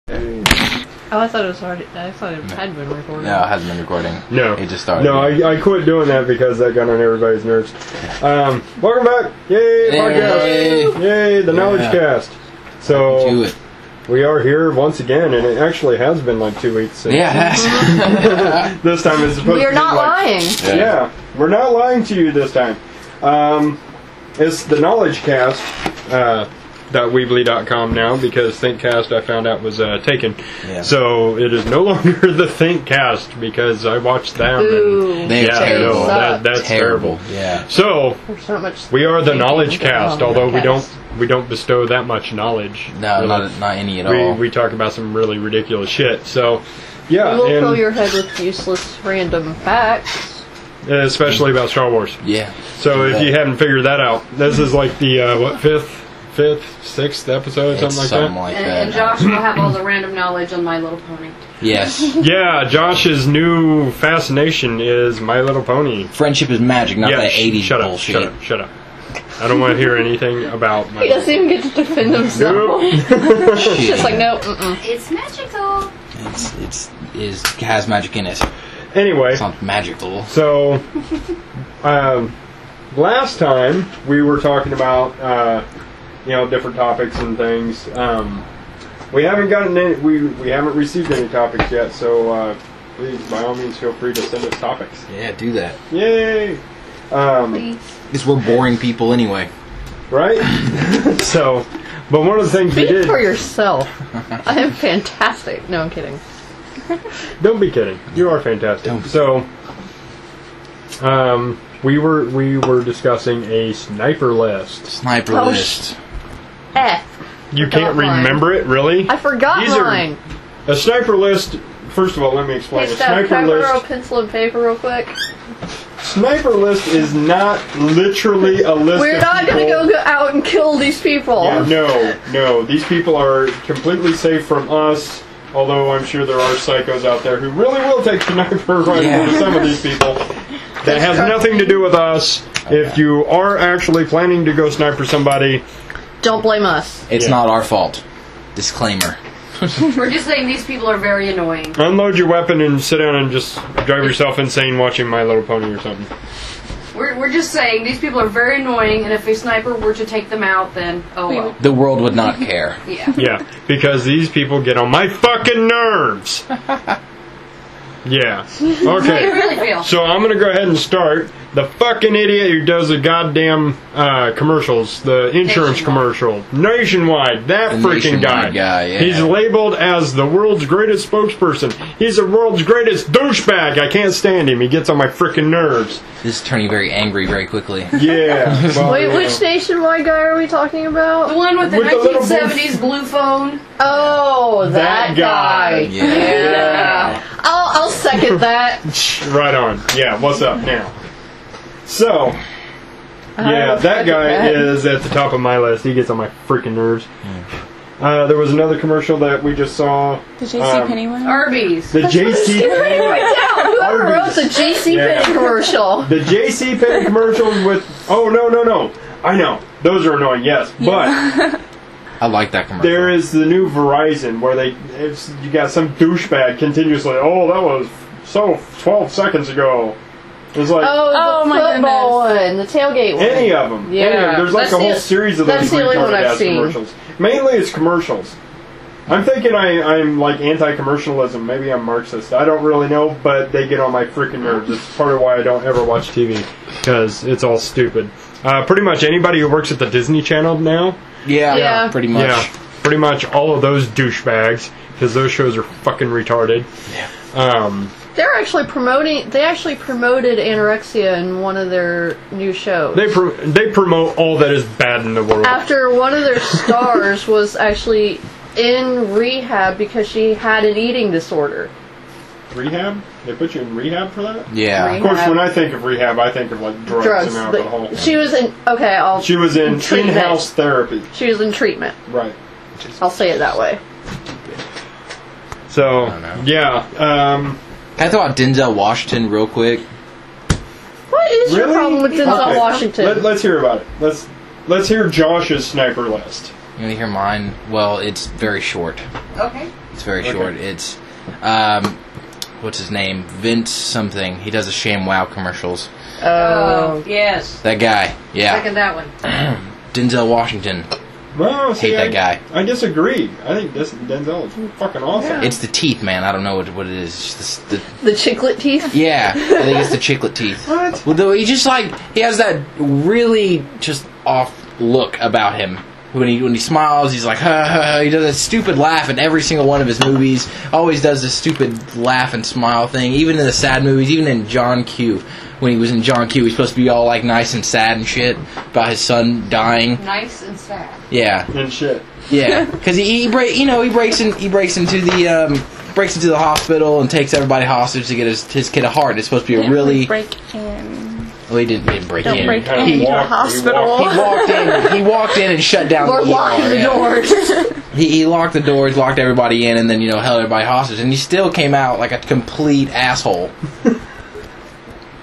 Oh, I thought it was already. I thought it had been recording. No, it hasn't been recording. No. It just started. No, I quit doing that because that got on everybody's nerves. Welcome back! Yay, podcast! Yay, the Knowledge Cast. So, we are here once again, and it actually has been like 2 weeks since. Yeah, it has. This time it's supposed to be We're not lying. Yeah, we're not lying to you this time. It's the Knowledge Cast. .weebly.com now because ThinkCast I found out was taken. Yeah. So it is no longer the ThinkCast because I watched them. Ooh, they're terrible. That's terrible. Yeah. So we are the Knowledge Cast, although we don't bestow that much knowledge. No, not any at all. We talk about some really ridiculous shit. So yeah, we will fill your head with useless random facts. Especially about Star Wars. Yeah. So if you haven't figured that out, this is like the fifth, sixth episode, something like that. And Josh will have all the random knowledge on My Little Pony. Yes. Yeah, Josh's new fascination is My Little Pony. Friendship is magic, not that 80s bullshit. Shut up. I don't want to hear anything about He doesn't even get to defend himself. Nope. He's just like, no, It's magical. It has magic in it. Anyway. It's not magical. So, last time we were talking about different topics and things. We haven't gotten any. We haven't received any topics yet. So please, by all means, feel free to send us topics. Yeah, do that. Yay! Because we're boring people anyway. Right? So, but one of the things we did. Speak for yourself. I am fantastic. No, I'm kidding. Don't be kidding. You are fantastic. So, we were discussing a sniper list. Sniper list. You can't remember it, really? I forgot mine. A sniper list. First of all, let me explain. Hey, A sniper list. Borrow pencil and paper real quick. Sniper list is not literally a list. We're not going to go out and kill these people. Yeah, no. These people are completely safe from us. Although I'm sure there are psychos out there who really will take sniper rifles to some of these people. That has nothing to do with us. If you are actually planning to go sniper somebody, don't blame us. It's not our fault. Disclaimer. We're just saying these people are very annoying. Unload your weapon and sit down and just drive yourself insane watching My Little Pony or something. We're just saying these people are very annoying, and if a sniper were to take them out, then oh well. The world would not care. Yeah. Yeah, because these people get on my fucking nerves. Yeah. Okay. I really feel. So I'm gonna go ahead and start. The fucking idiot who does the goddamn commercials, the insurance commercial, Nationwide, that freaking guy. Yeah. He's labeled as the world's greatest spokesperson. He's the world's greatest douchebag. I can't stand him. He gets on my freaking nerves. This is turning very angry very quickly. Yeah. Well, wait, which Nationwide guy are we talking about? The one with the 1970s blue phone. Oh, that guy. Yeah. I'll second that. Right on. Yeah, what's up now? So, yeah, that guy is at the top of my list. He gets on my freaking nerves. There was another commercial that we just saw. The JCPenney one? Arby's. The JCPenney. Whoever wrote the JCPenney commercial. The JCPenney commercials with... Oh, no. I know. Those are annoying, yes. But... I like that commercial. There is the new Verizon where you got some douchebag continuously, oh, that was so 12 seconds ago. It's like, the football one, the tailgate one. Any of them. Yeah. There's like a whole series of those retarded-ass commercials. Mainly it's commercials. I'm thinking I'm like anti-commercialism. Maybe I'm Marxist. I don't really know, but they get on my freaking nerves. It's part of why I don't ever watch TV, because it's all stupid. Pretty much anybody who works at the Disney Channel now. Yeah, pretty much. Yeah, pretty much all of those douchebags, because those shows are fucking retarded. Yeah. They actually promoted anorexia in one of their new shows. They promote all that is bad in the world. After one of their stars was actually in rehab because she had an eating disorder. Rehab? They put you in rehab for that? Yeah. Of course, when I think of rehab, I think of like drugs and alcohol. She was in. Okay, She was in in-house therapy. She was in treatment. Right. I'll say it that way. So yeah. Can I throw out Denzel Washington real quick? What is your problem with Denzel Washington? Let's hear about it. Let's hear Josh's sniper list. You want to hear mine? Well, it's very short. Okay. It's very short. It's, what's his name? Vince something. He does the ShamWow commercials. Oh, yes. That guy. Yeah. Second that one. Denzel Washington. Well, see, Hate that guy. I disagree. I think Denzel is fucking awesome. Yeah. It's the teeth, man. I don't know what it is. It's just The chiclet teeth? yeah, I think it's the chiclet teeth. What? Well, though he has that really just off look about him. When he smiles, he's like, ha, ha, ha. He does that stupid laugh in every single one of his movies. Always does this stupid laugh and smile thing. Even in the sad movies, even in John Q. When he was in John Q, he's supposed to be all like nice and sad and shit about his son dying. Nice and sad. Yeah, And shit. yeah. Because he breaks into the hospital and takes everybody hostage to get his kid a heart. It's supposed to be a really break in. Well, he didn't break Don't in. break He into a walked- hospital. He walked in and shut down Or the locking the yeah. doors. He locked the doors, locked everybody in, and then held everybody hostage. And he still came out like a complete asshole.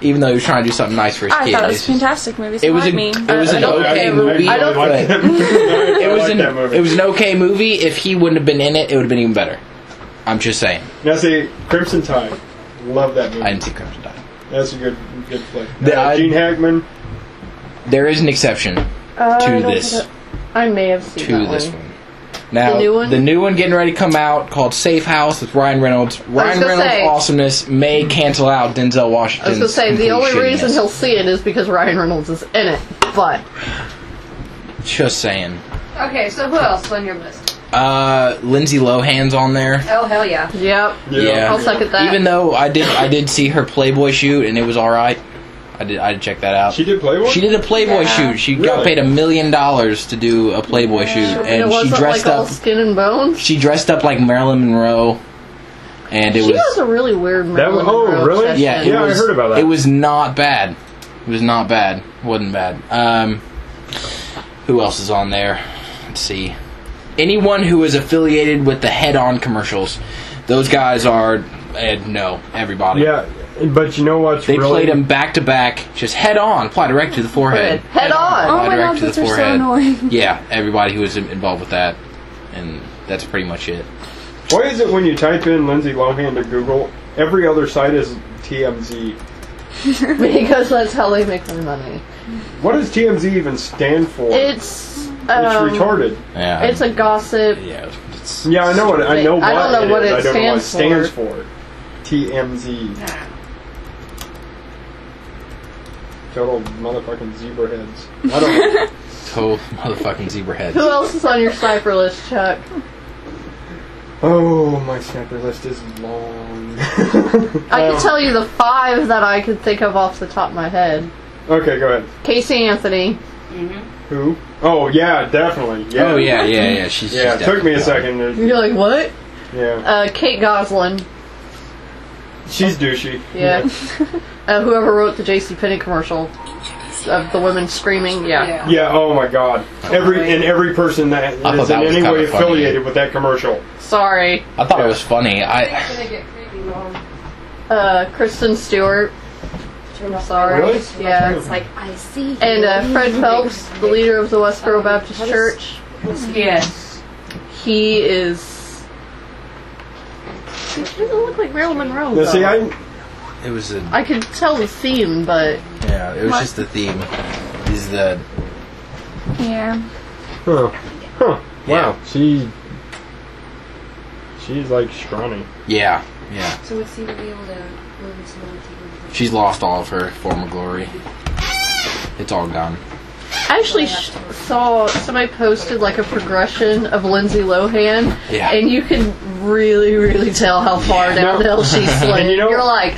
Even though he was trying to do something nice for his I kid. thought it was It's a just- fantastic movie. So It was like an me. okay movie. I don't like that movie. It was that movie. it was an okay movie. If he wouldn't have been in it, it would have been even better. I'm just saying. Now see, Crimson Tide. Love that movie. I didn't see Crimson Tide. That's a good flick. The- Gene Hackman. There is an exception to this. I may have seen that This one. one. Now, The new one? getting ready to come out called Safe House with Ryan Reynolds. Ryan gonna Reynolds' say- awesomeness may cancel out Denzel I was Washington's going to say, the only complete reason shittiness. he'll see it is because Ryan Reynolds is in it. But, Just saying. Okay, so who else is on your list? Lindsay Lohan's on there. Oh, hell yeah. yep. Yeah. I'll second that. Even though I did see her Playboy shoot and it was all right. I did check that out. She did Playboy? She did a Playboy Yeah. shoot. She got Really? paid $1 million to do a Playboy shoot, and it and she wasn't dressed like all up. skin and bones. She dressed up like Marilyn Monroe, and it She was has a really weird Marilyn oh, Monroe really? chest yeah. in. It Yeah, I was, heard about that. It was not bad. It was not bad. Wasn't bad. Who else is on there? Let's see. Anyone who is affiliated with the Head-On commercials. Those guys are no everybody. Yeah, but you know what's They really... played them back to back, just head on, apply direct to the forehead. Head on. Oh my direct god, to the those are so forehead. annoying. Yeah, everybody who was involved with that, and that's pretty much it. Why is it when you type in Lindsay Lohan to Google, every other site is TMZ? Because that's how they make their money. What does TMZ even stand for? It's retarded. Yeah, It's a gossip. yeah. It's, Yeah, I know what I know. I don't know what it is. I don't know what it stands stands for. TMZ. Total motherfucking zebra heads. I don't know. total motherfucking zebra heads. Who else is on your sniper list, Chuck? Oh, my sniper list is long. I can tell you the 5 that I could think of off the top of my head. Okay, go ahead. Casey Anthony. Who? Oh, yeah, definitely. Yeah. Oh yeah. She's Yeah, it she's took me a definitely second. You're like, what? Yeah. Kate Goslin. She's douchey. Yeah. Whoever wrote the JCPenney commercial of the women screaming. Yeah. Yeah, oh my god. Every person that I is thought that in was any kinda way funny. affiliated with that commercial. Sorry. I thought it was funny. It's gonna get creepy wrong. Kristen Stewart. I'm sorry. Really? Yeah. It's like, I see you. And Fred Phelps, the leader of the Westboro Baptist Church. Yes. He is. He doesn't look like Marilyn Monroe. Now, see, though. It was a I could tell the theme, but yeah. It was What? just the theme. Is the Yeah. Huh. Wow. Yeah. She's like scrawny. yeah. So what's the reveal to William Simone TV? She's lost all of her former glory. It's all gone. I actually saw somebody posted like a progression of Lindsay Lohan, Yeah. and you can really, really tell how far Yeah. downhill she's slid. And you know- You're like,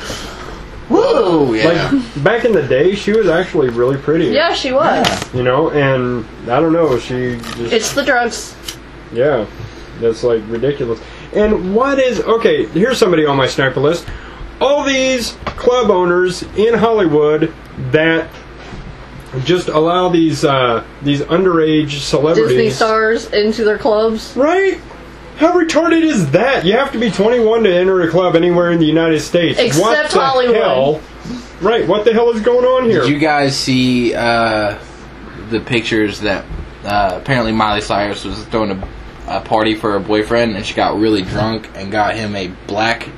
Whoa! Yeah. Like, back in the day, she was actually really pretty. yeah, she was. You know, and I don't know, she just... It's the drugs. Yeah, that's like ridiculous. And what is okay? Here's somebody on my sniper list. All these club owners in Hollywood that just allow these underage celebrities, Disney stars into their clubs. right? How retarded is that? You have to be 21 to enter a club anywhere in the United States. Except what the Hollywood. hell? Right? What the hell is going on here? Did you guys see the pictures that apparently Miley Cyrus was throwing a party for her boyfriend, and she got really drunk and got him a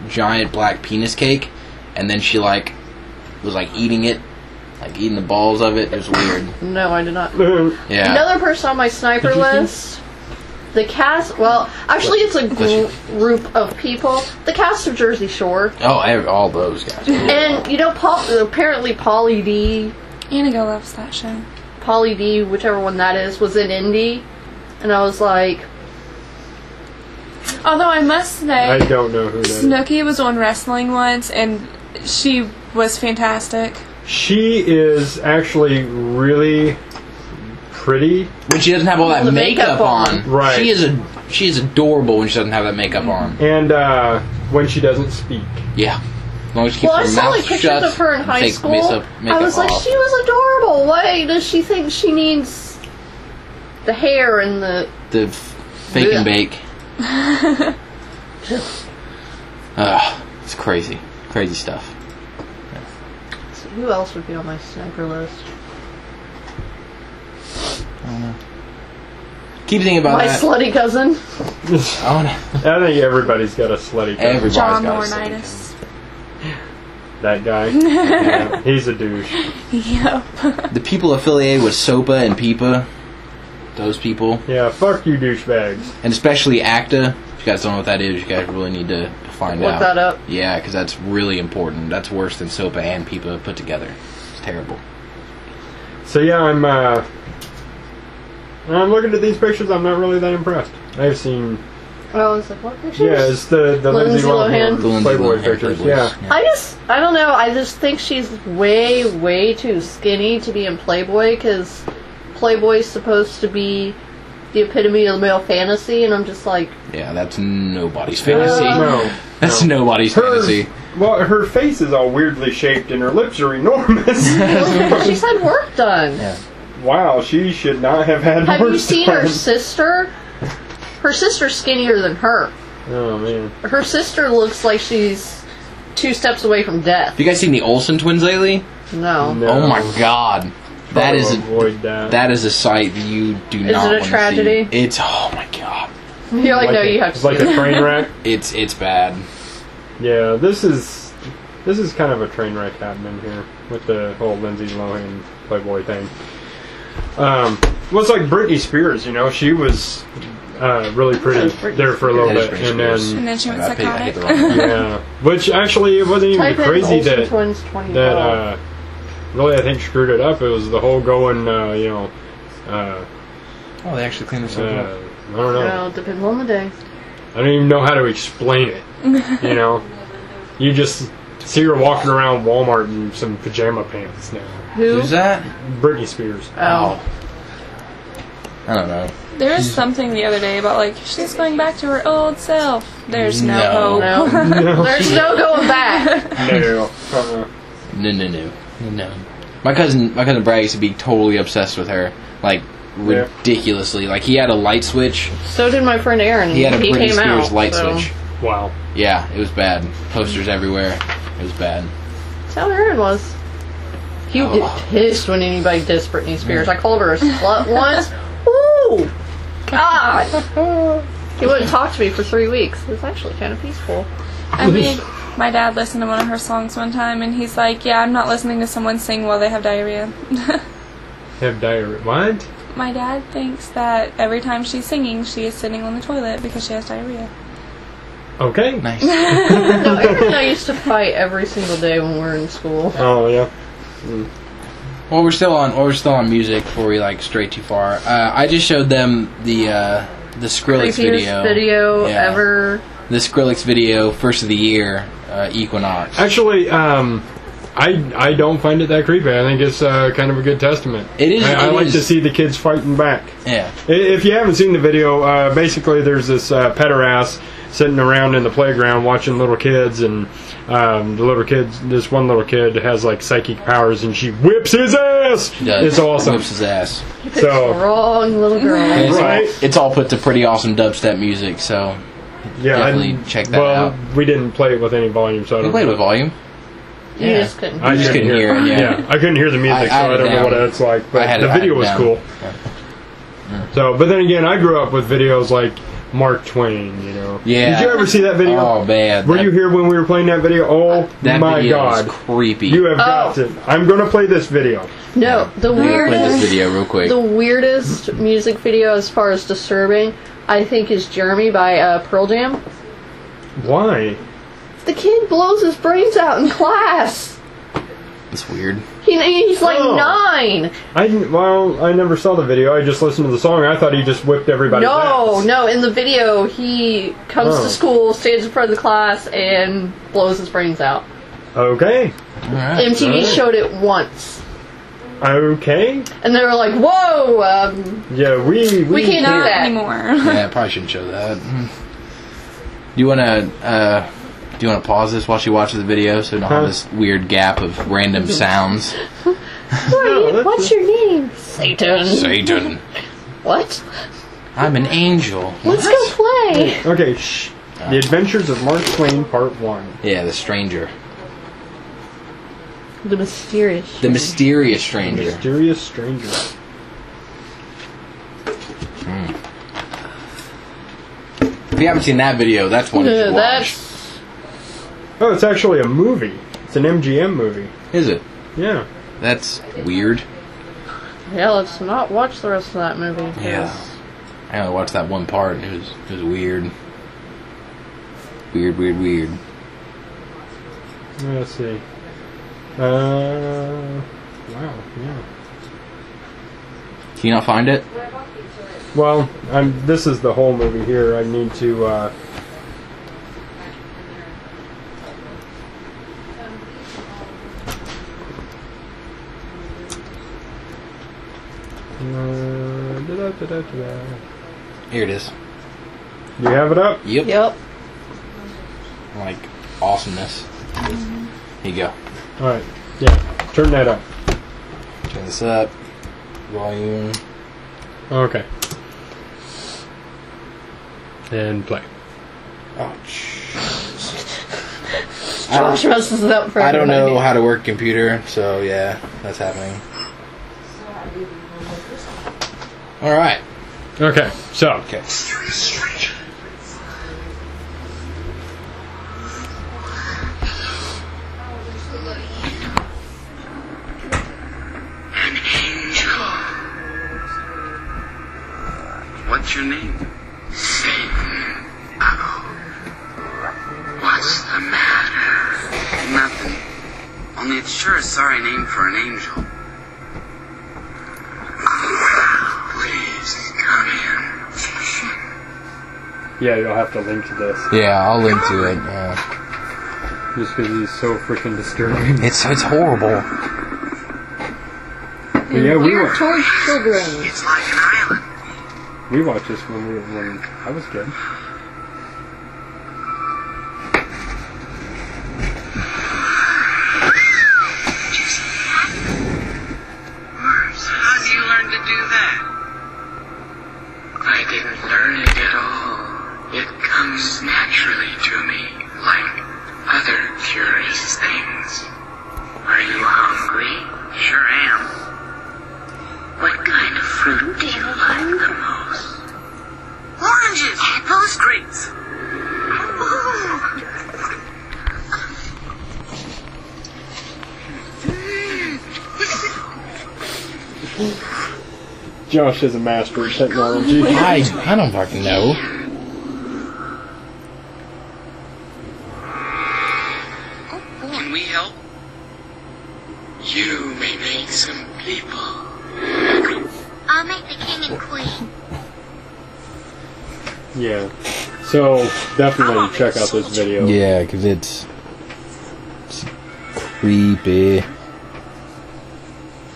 giant black penis cake, and then she was eating it, eating the balls of it. It was weird. No, I did not. Yeah. Another person on my sniper list. The cast. Well, actually, it's a group of people. The cast of Jersey Shore. Oh, all those guys. And apparently Pauly D. Inigo loves that show. Pauly D, whichever one that is, was in Indy, and I was like. Although I must say, I don't know who that is. Snooki was on wrestling once, and she was fantastic. She is actually really pretty. When she doesn't have all that The makeup makeup on. Right. She is adorable when she doesn't have that makeup on. And when she doesn't speak. Yeah. As long as she keeps Well, I her saw mouth pictures shut, of her in high take school. makeup I was like, off. she was adorable. Why does she think she needs the hair and the Fake and bake. It's crazy. Crazy stuff. So who else would be on my sniper list? I don't know. Keep thinking about My that. slutty cousin. I think everybody's got a slutty cousin. Everybody's John got a Laurinaitis. That guy. Yeah, he's a douche. Yep. The people affiliated with SOPA and PIPA, those people, Yeah, fuck you douchebags. and especially ACTA. If you guys don't know what that is, you guys really need to find out. Look that up. Yeah, because that's really important. That's worse than SOPA and PIPA put together. It's terrible. So yeah, I'm looking at these pictures, I'm not really that impressed. I've seen... Oh, it's like, what pictures? Yeah, it's the Lindsay Lohan The Lindsay Playboy Lohan pictures, Playboys. yeah. I don't know. I just think she's way too skinny to be in Playboy, because Playboy's supposed to be the epitome of the male fantasy, and I'm just like... Yeah, that's nobody's fantasy. No. That's nobody's fantasy. Well, her face is all weirdly shaped and her lips are enormous. She's had work done. Yeah. Wow, she should not have had Have work you seen done. her sister? Her sister's skinnier than her. Oh, man. Her sister looks like she's 2 steps away from death. Have you guys seen the Olsen twins lately? No. No. Oh my god. Try to That avoid that. that is a sight that you do Is not it a want to tragedy? see. It's, oh my god. You're like, no, you have to It's like see a it. train wreck. It's bad. Yeah, this is kind of a train wreck happening here with the whole Lindsay Lohan Playboy thing. Well, it's like Britney Spears, you know, she was really pretty there for a little That is bit, Britney and Spears. then And then she went I hit the psychotic. wrong one. yeah, which actually it wasn't even Type in crazy Olsen that Twins 2012. that really I think screwed it up. It was the whole going, Oh, they actually cleaned I themselves up. don't know. Well, depends on the day. I don't even know how to explain it. You know, you just see her walking around Walmart in some pajama pants now. Who? Who's that? Britney Spears. Oh. I don't know. There was something the other day about, like, she's going back to her old self. There's no, No. hope. No. No. There's no going back. No. No. My cousin Brad used to be totally obsessed with her, like ridiculously. Like he had a light switch. So did my friend Aaron. He had a Britney came Spears out, light so. switch. Wow. Yeah, it was bad. Posters everywhere. It was bad. That's how Aaron was. He would get pissed when anybody dissed Britney Spears. I called her a slut once. Ooh! God! He wouldn't talk to me for 3 weeks. It was actually kind of peaceful. I mean, my dad listened to one of her songs one time, and he's like, yeah, I'm not listening to someone sing while they have diarrhea. Have diarrhea. What? My dad thinks that every time she's singing, she is sitting on the toilet because she has diarrhea. Okay. Nice. No, Aaron and I used to fight every single day when we were in school. Oh yeah. Well, we're still on music before we stray too far. I just showed them the Skrillex Creepiest video Yeah. ever. The Skrillex video, first of the year, Equinox. Actually, I don't find it that creepy. I think it's kind of a good testament. It is. I it like is. to see the kids fighting back. Yeah. If you haven't seen the video, basically there's this pederass sitting around in the playground watching little kids, and this one little kid has psychic powers, and she whips his ass. He does. It's awesome. Whips his ass. He picked So- the wrong little girl. And Right. it's all put to pretty awesome dubstep music. So Yeah, definitely check that out. We didn't play it with any volume, so I We don't played know. with volume. You Yeah. just couldn't. I just couldn't hear it, yeah. I couldn't hear the music, I had so I it don't know down. what it's like. But I had the it video was down. cool. So, but then again, I grew up with videos like Mark Twain, you know. Yeah. Did you ever see that video? Oh, man. Were you here when we were playing that video? Oh, That my video God. is creepy. You have got to. I'm going to play this video. No, the I'm gonna play this weirdest, video real quick. the weirdest music video as far as disturbing, I think, is Jeremy by Pearl Jam. Why? The kid blows his brains out in class. That's weird. He's like Oh. 9. I never saw the video. I just listened to the song. I thought he just whipped everybody's ass. No. In the video, he comes Oh. to school, stands in front of the class, and blows his brains out. Okay. All right. MTV Alright. showed it once, Okay. and they were like, "Whoa, Yeah, we can't do Not that." anymore. Yeah, I probably shouldn't show that. Do you want to pause this while she watches the video so we don't have this weird gap of random sounds? Ryan, what's your name? Satan. Satan. What? I'm an angel. Let's go play. Okay, shh. The Adventures of Mark Twain, Part 1. Yeah, the stranger. The mysterious. The mysterious stranger. Mysterious Stranger. If you haven't seen that video, that's one you should watch. That's Oh, it's actually a movie. It's an MGM movie. Is it? Yeah. That's weird. yeah. Let's not watch the rest of that movie. 'cause Yeah. I only watched that one part and it was weird. Weird. Let's see. Wow, yeah. Can you not find it? Well, this is the whole movie here. I need to, Here it is. You have it up? Yep. Yep. Like awesomeness. Here you go. Alright. Yeah. Turn that up. Turn this up. Volume. Okay. And play. Oh, Josh messes it up for I don't know everybody. how to work a computer, so yeah, that's happening. Alright. Okay, so. Okay. An angel. What's your name? Satan. Oh. What's the matter? Nothing. Only it's sure a sorry name for an angel. Please, come in. Yeah, you'll have to link to this. Yeah, I'll link to it. Just because he's so freaking disturbing. It's horrible. But yeah, Weird towards children. It's like an island. we watched this when I was kid. How'd you learn to do that? I didn't learn it at all. It comes naturally to me, like other curious things. Are you hungry? Sure am. What kind of fruit do you like the most? Oranges! Apples! Grapes! Josh is a master of technology. I don't fucking know. Can we help? You may make some people. I'll make the king and queen. Yeah. So, definitely check out this video. Yeah, because it's creepy.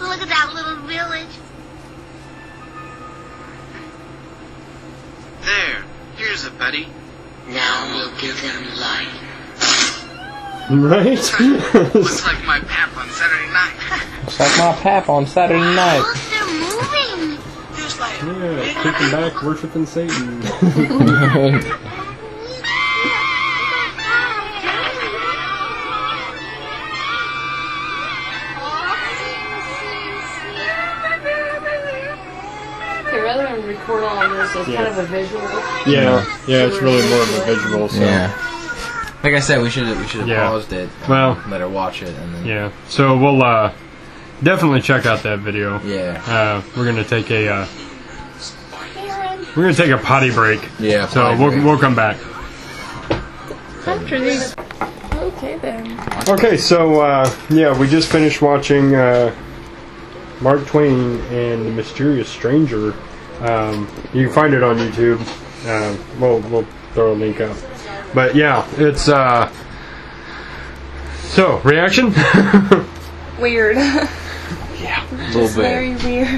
Look at that little village. There, here's a buddy. Now we'll give them light. Right? Looks like my pap on Saturday night. It's like my pap on Saturday night. Look, they're moving. There's like Yeah, kicking back, worshiping Satan. Okay, rather than record all of this as kind of a visual. Yeah, it's really more of a visual. So. Yeah. Like I said, we should have paused it. Well, let her watch it, and then. Yeah. So we'll definitely check out that video. Yeah. We're gonna take a potty break. Yeah. So we'll come back. After these. Okay then. Okay, so we just finished watching Mark Twain and the Mysterious Stranger. You can find it on YouTube. We'll throw a link up. But yeah, it's so reaction. Weird. Yeah, a little Just bit. very weird.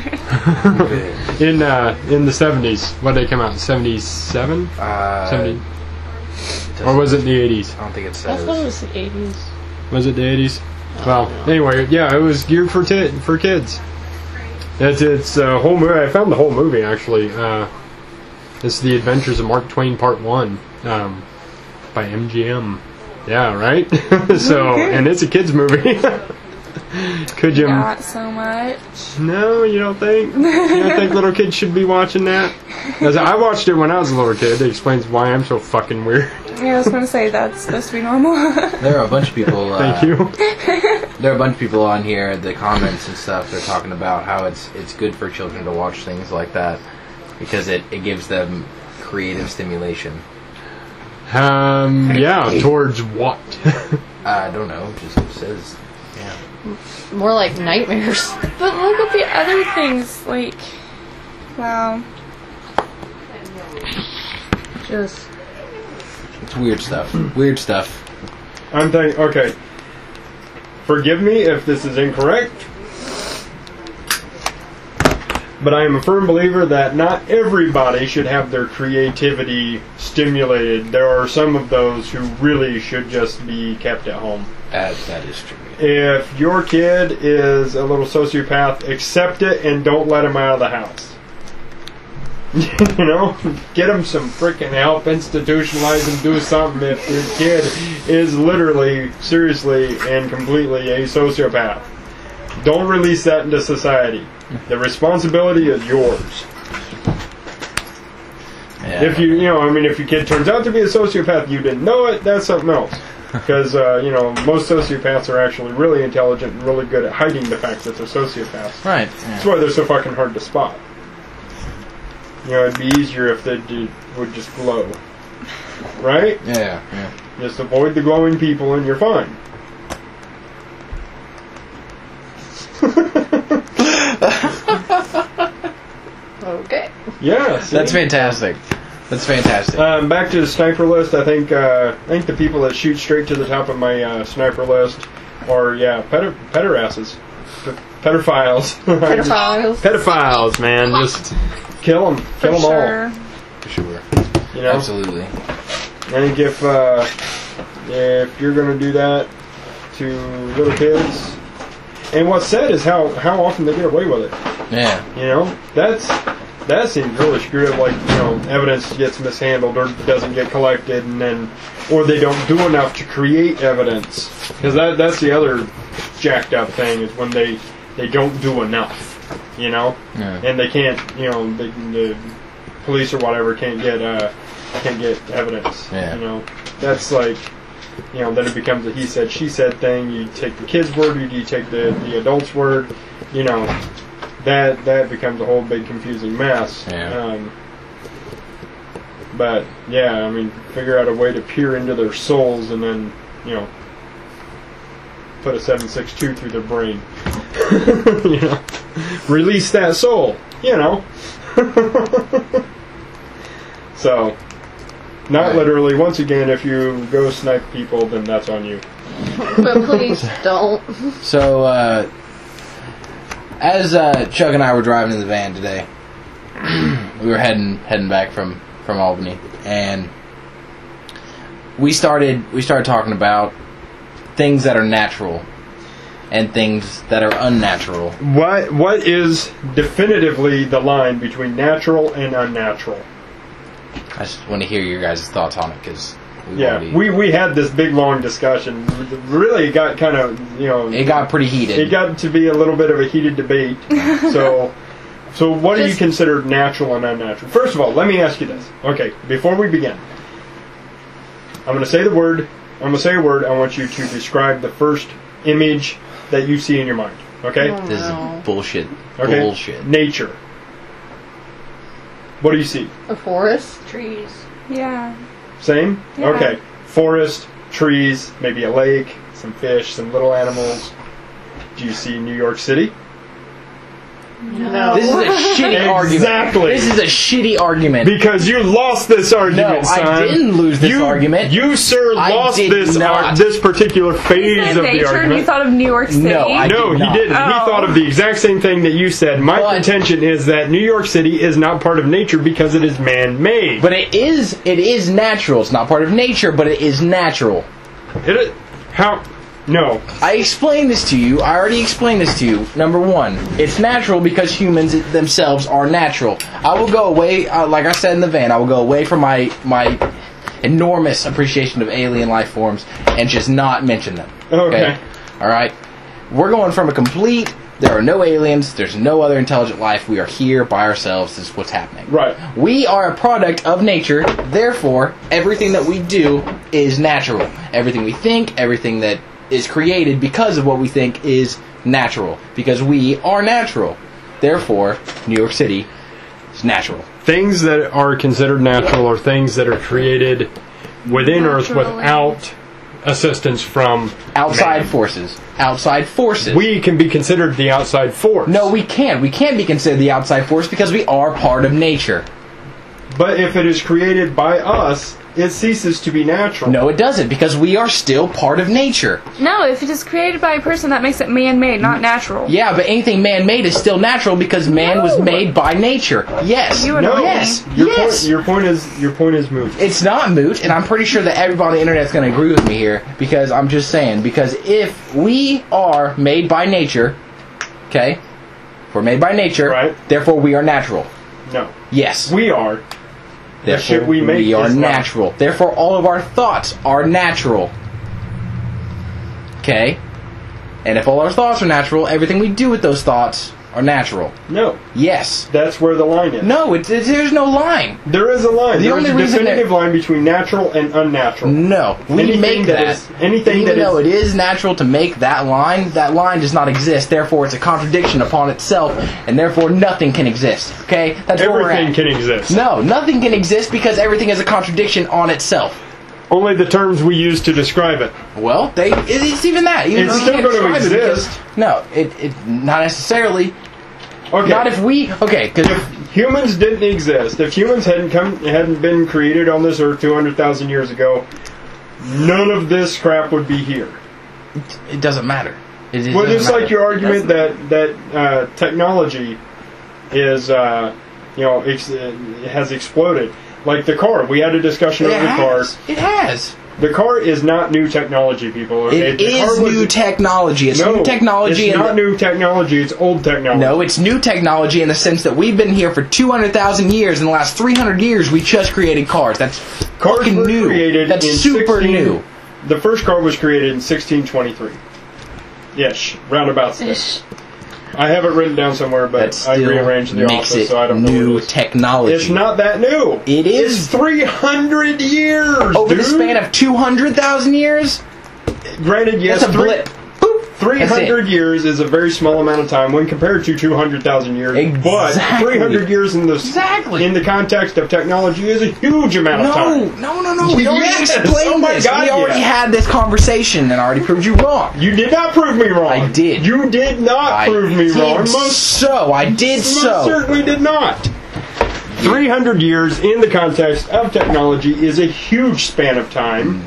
in the 70s. What did they come out? 77? 70. Or was it the 80s? I don't think it I says. thought it was the 80s. Was it the 80s? Well, anyway, yeah, it was geared for kids. It's a whole movie. I found the whole movie actually. It's The Adventures of Mark Twain Part 1 by MGM. Yeah, right? So, and it's a kids movie. Could you? Not so much. No, you don't think? You don't think little kids should be watching that? 'Cause I watched it when I was a little kid. It explains why I'm so fucking weird. Yeah, I was gonna say that's supposed to be normal. There are a bunch of people. Thank you. There are a bunch of people on here, the comments and stuff. They're talking about how it's good for children to watch things like that because it gives them creative stimulation. Yeah, towards what? I don't know. It just says. Yeah. More like nightmares. But look at the other things, like, wow. Just. It's weird stuff. Weird stuff. I'm thinking, okay. Forgive me if this is incorrect, but I am a firm believer that not everybody should have their creativity stimulated. There are some of those who really should just be kept at home. That is true. If your kid is a little sociopath, accept it and don't let him out of the house. You know, get him some freaking help, institutionalize him, do something if your kid is literally, seriously, and completely a sociopath. Don't release that into society. The responsibility is yours. Yeah. If if your kid turns out to be a sociopath, you didn't know it, that's something else. Because, most sociopaths are actually really intelligent and really good at hiding the fact that they're sociopaths. Right. That's why they're so fucking hard to spot. It'd be easier if they would just glow. Right? Yeah. Just avoid the glowing people and you're fine. Okay. Yeah. See? That's fantastic. That's fantastic. Back to the sniper list. I think the people that shoot straight to the top of my sniper list are pedorasses, pedophiles. Pedophiles, man. Just kill them all. For sure. Absolutely. I think if you're going to do that to little kids, and what's sad is how often they get away with it. Yeah. That seems really screwed up. Like, evidence gets mishandled or doesn't get collected, or they don't do enough to create evidence. Because that's the other jacked up thing is when they don't do enough. Yeah. And they can't. The police or whatever can't get evidence. Yeah. That's like. Then it becomes a he said, she said thing. You take the kid's word, or you take the adult's word. That becomes a whole big confusing mess. Yeah. But yeah, figure out a way to peer into their souls and then put a 762 through their brain. Release that soul. So. Not literally. Once again, if you go snipe people, then that's on you. But please don't. So, as Chuck and I were driving in the van today, we were heading back from Albany, and we started talking about things that are natural and things that are unnatural. What is definitively the line between natural and unnatural? I just want to hear your guys' thoughts on it, because we had this big long discussion. Really, it got kind of it got pretty heated. It got to be a little bit of a heated debate. So So what do you Just- consider natural and unnatural? First of all, let me ask you this. Okay, before we begin, I'm going to say the word. I'm going to say a word. I want you to describe the first image that you see in your mind. Okay? This is bullshit. Okay. Bullshit. Nature. What do you see? A forest. Trees. Yeah. Same? Yeah. Okay. Forest, trees, maybe a lake, some fish, some little animals. Do you see New York City? No. This is a shitty argument. Exactly. This is a shitty argument. Because you lost this argument, No, I son. didn't lose this argument. You, sir, I lost did this not. this particular You phase said of the nature and argument. you thought of New York City. No, I No, did he not. didn't. He Oh. thought of the exact same thing that you said. My But- contention is that New York City is not part of nature because it is man-made. But it is natural. It's not part of nature, but it is natural. How? No. I explained this to you. I already explained this to you. Number one, it's natural because humans themselves are natural. I will go away, like I said in the van, I will go away from my enormous appreciation of alien life forms and just not mention them. Okay. Alright? We're going from a complete, there are no aliens, there's no other intelligent life, we are here by ourselves, this is what's happening. Right. We are a product of nature, therefore, everything that we do is natural. Everything we think, everything that is created because of what we think is natural. Because we are natural. Therefore, New York City is natural. Things that are considered natural are things that are created within Earth Naturally. without assistance from Outside man. forces. Outside forces. We can be considered the outside force. No, we can't. We can't be considered the outside force because we are part of nature. But if it is created by us, it ceases to be natural. No, it doesn't, because we are still part of nature. No, if it is created by a person, that makes it man-made, not natural. Yeah, but anything man-made is still natural because man was made by nature. Yes. You No. Yes. Your Yes. point. Your point is moot. It's not moot, and I'm pretty sure that everybody on the internet is going to agree with me here, because I'm just saying, because if we are made by nature, okay, if we're made by nature, Right. therefore we are natural. No. Yes. We are. The Therefore shit we make are is not. natural. Therefore all of our thoughts are natural. Okay? And if all our thoughts are natural, everything we do with those thoughts are natural. No. Yes. That's where the line is. No, there's no line. There is a line. The There is only a reason definitive line between natural and unnatural. No, we Anything make that that. is- anything Even that though is- it is natural to make that line does not exist. Therefore, it's a contradiction upon itself, and therefore nothing can exist. Okay, that's where we're Everything at. can exist. No, nothing can exist because everything is a contradiction on itself. Only the terms we use to describe it. Well, it's even that. Even It's though we still can't gonna describe it because- exist. No, it not necessarily. Okay. Not if we. Okay, because If humans didn't exist, if humans hadn't been created on this earth 200,000 years ago, none of this crap would be here. it doesn't matter. It Well, doesn't just like matter. your argument that technology is, has exploded. Like the car, we had a discussion It over the car. has. It has. The car is not new technology, people. Okay? It The car is was- new technology. It's No, new technology. It's and not new technology. It's old technology. No, it's new technology in the sense that we've been here for 200,000 years. In the last 300 years, we just created cars. That's Cars fucking were new. created That's in super 16 new. The first car was created in 1623. Ish, roundabouts. Ish. I have it written down somewhere, but That I still rearranged the makes office, it so I don't know new what it is. technology. It's not that new. It is. It's 300 years. Over the dude. span of 200,000 years. Granted, yes, That's a blip. Boop. 300 years is a very small amount of time when compared to 200,000 years. But Exactly. 300 years in the Exactly. in the context of technology is a huge amount of time. No. We already Yes! explained Oh my this. God, We already yeah. had this conversation and I already proved you wrong. You did not prove me wrong. I did. You did not prove me did wrong. I did Most so. certainly did not. 300 years in the context of technology is a huge span of time.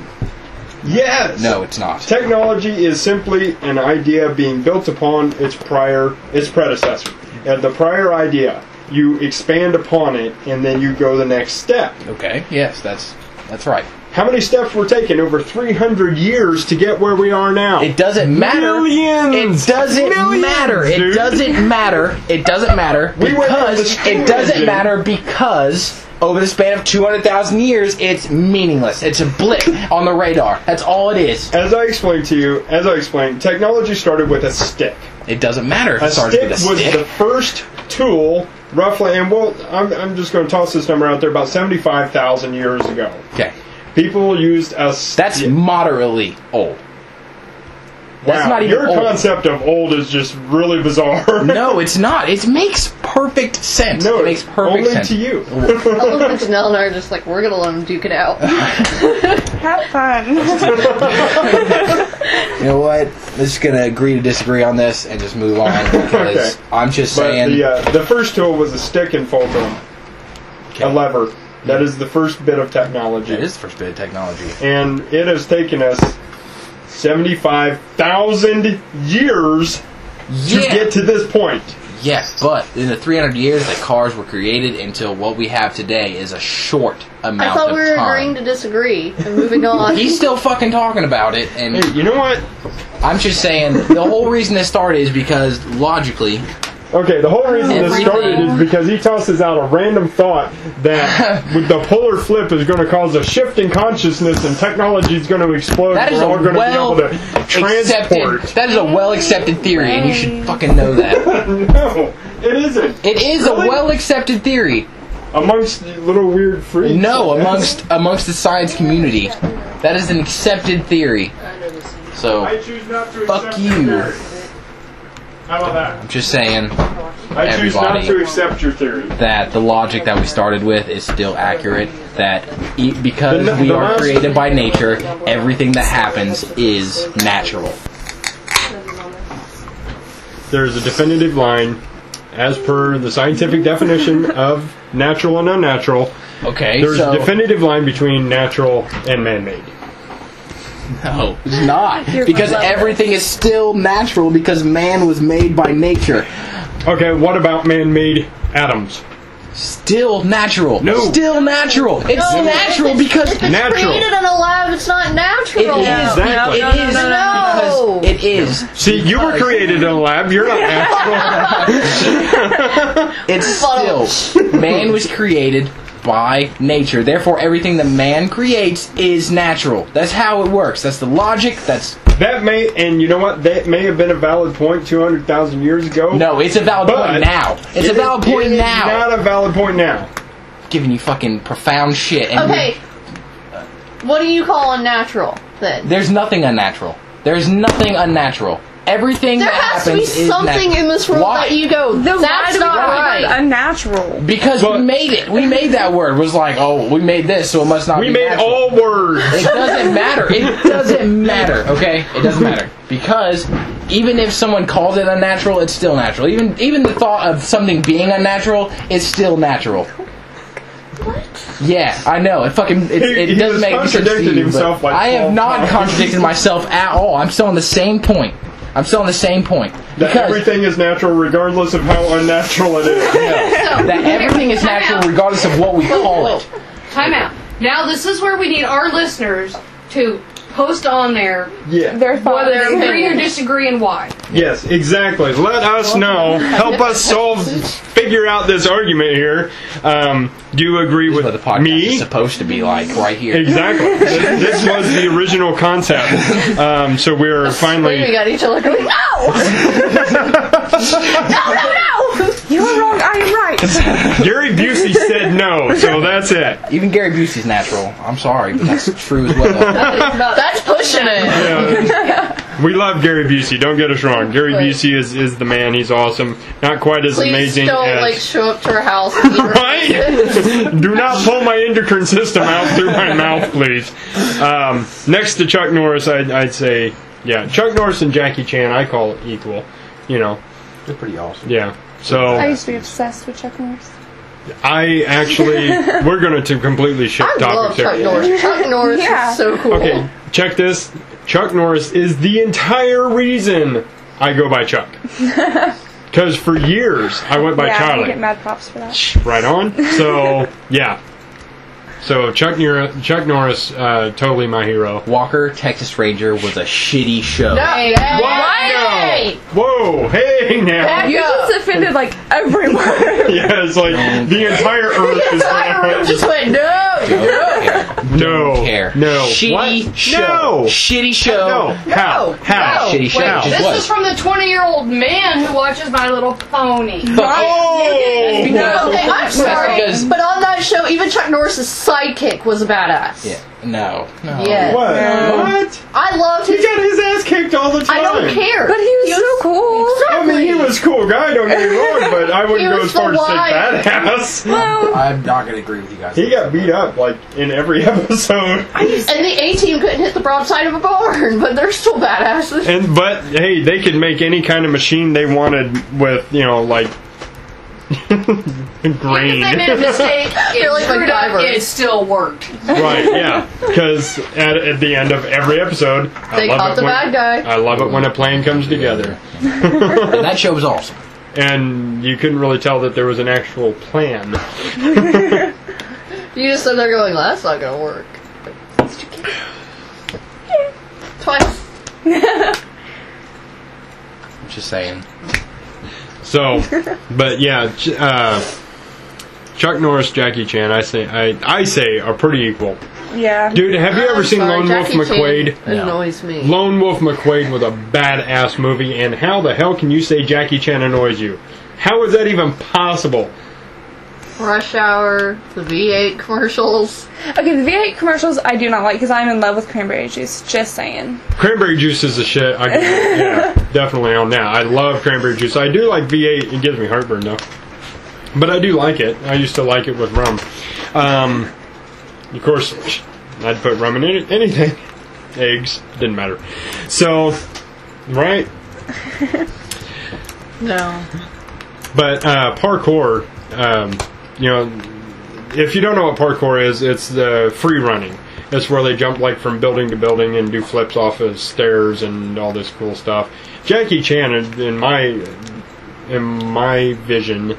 Yes. No, it's not. Technology is simply an idea being built upon its predecessor. And the prior idea, you expand upon it, and then you go the next step. Okay. Yes, that's right. How many steps were taken over 300 years to get where we are now? It doesn't matter. Millions! It doesn't Millions, matter. It dude. doesn't matter. It doesn't matter We went over the because scale, it doesn't dude. matter because over the span of 200,000 years, it's meaningless. It's a blip on the radar. That's all it is. As I explained, technology started with a stick. It doesn't matter if A it started stick with a was stick. the first tool roughly, and I'm just going to toss this number out there, about 75,000 years ago. Okay. People used a... That's moderately old. That's wow, not even your old. concept of old is just really bizarre. No, it's not. It makes perfect sense. No, it makes perfect only sense. to you. Ellen and Janelle and I are just like, we're gonna let them duke it out. Have fun. You know what? I'm just gonna agree to disagree on this and just move on because Okay. I'm just But saying. the first tool was a stick and fulcrum. A lever. That is the first bit of technology. That is the first bit of technology. And it has taken us 75,000 years to get to this point. Yes, but in the 300 years that cars were created until what we have today is a short amount I thought of we were time. agreeing to disagree and moving on. He's still fucking talking about it, and Hey, you know what? I'm just saying the whole reason this started is because logically, Okay, the whole reason this Everything. started is because he tosses out a random thought that with the polar flip is going to cause a shift in consciousness and technology is going to explode. that is We're all a going to well be able to transport. accepted. That is a well accepted theory, and you should fucking know that. No, it isn't. It is Really? a well accepted theory. Amongst the little weird freaks. No, I guess. amongst the science community, that is an accepted theory. So I choose not to fuck accept you. your theory. How about that? I'm just saying I choose not everybody. to accept your theory. that the logic that we started with is still accurate. That because The we are last- created by nature, everything that happens is natural. There's a definitive line, as per the scientific definition of natural and unnatural. Okay, There's so a definitive line between natural and man-made. no, it's not because everything is still natural because man was made by nature. Okay, what about man-made atoms? Still natural. No. Still natural. It's No, natural if because it's Natural. created in a lab, it's not natural. it is. Exactly. It is No. because it is. See, you were created in a lab. You're not natural. It's still man was created by nature. Therefore, everything that man creates is natural. That's how it works. That's the logic. That may, and you know what? That may have been a valid point 200,000 years ago. No, it's a valid But point now. It's a valid point it is now. not a valid point now. Giving you fucking profound shit. And Okay. What do you call unnatural then? there's nothing unnatural. There's nothing unnatural. Everything There that has to be happens is something natural. in this world Why? that you go, Then that's why do we not call it right. unnatural? Because But- we made it. We made that word. It was like, oh, we made this, so it must not We be made natural. all words. It doesn't matter. It doesn't matter, okay? It doesn't matter. Because even if someone calls it unnatural, it's still natural. Even the thought of something being unnatural is still natural. Yeah, I know. It He doesn't was make sense to contradicted you, himself but like I have 12 not times. contradicted myself at all. I'm still on the same point. That Because everything is natural regardless of how unnatural it is. that everything is natural regardless of what we call it. Time out. Now this is where we need our listeners to post on there Yeah. Their thoughts. whether they agree or disagree and why. Yes, exactly. Let us know. Help us figure out this argument here. Do you agree This is with what the podcast me? is supposed to be like right here. Exactly. This was the original concept. So we're We finally. got each other going, no! No! You are wrong. I am right. Gary Busey said no, so that's it. Even Gary Busey's natural. I'm sorry, but that's true as well. That's pushing it. Yeah. We love Gary Busey. Don't get us wrong. Gary Busey is the man. He's awesome. Not quite as Please amazing don't as. like show up to our house. And eat Right? Do not pull my endocrine system out through my mouth, please. Next to Chuck Norris, I'd say, yeah, Chuck Norris and Jackie Chan, I call it equal. You know, They're pretty awesome. yeah. I So used to be obsessed with Chuck Norris. I actually, we're going to completely shift I love topics Chuck here. Norris. Chuck Norris Yeah. is so cool. Okay, check this. Chuck Norris is the entire reason I go by Chuck. Because for years I went by yeah, Charlie. you get mad props for that. Right on. So yeah. So Chuck Norris, totally my hero. Walker, Texas Ranger was a shitty show. No, hey, What? No. Whoa! Hey now. You just offended like every word. Yeah, it's like the entire Earth is. I just went, no! Okay. No. Don't care. No. Shitty What? show. No. Shitty show. No. How? No. Shitty show. Wait, Just this what? is from the 20-year-old man who watches My Little Pony. Oh! No, okay, I'm sorry, because- but on that show, even Chuck Norris's sidekick was a badass. Yeah. No. Yeah. What? No. What? I loved He his. got his ass kicked all the time. I don't care. But he was so cool. I mean, he was a cool guy, don't get me wrong, but I wouldn't He go was as far the as say wife. badass. Well, I'm not going to agree with you guys. He got beat up, like, in every episode. And the A-Team couldn't hit the broadside of a barn, but they're still badasses. But, hey, they could make any kind of machine they wanted with, like, grain. If they made a mistake, They're like screwed up, MacGyver. it still worked. Right, yeah. Because at the end of every episode, They caught the bad guy. I love it when a plan comes together. And that show was awesome. And you couldn't really tell that there was an actual plan. You just sit there going, well, that's not going to work. Twice. Just saying. So, but yeah, Chuck Norris, Jackie Chan, I say are pretty equal. yeah. Dude, have you ever seen Sorry, Lone Wolf Jackie McQuade? Chan annoys me. Lone Wolf McQuade was a badass movie, and how the hell can you say Jackie Chan annoys you? How is that even possible? Rush Hour, the V8 commercials. Okay, the V8 commercials I do not like because I'm in love with cranberry juice. Just saying. Cranberry juice is the shit. Yeah, definitely on that. I love cranberry juice. I do like V8. It gives me heartburn though, but I do like it. I used to like it with rum. Of course, I'd put rum in anything. Eggs didn't matter. So, right? No. But parkour, if you don't know what parkour is, it's the free running. It's where they jump like from building to building and do flips off of stairs and all this cool stuff. Jackie Chan, in my vision,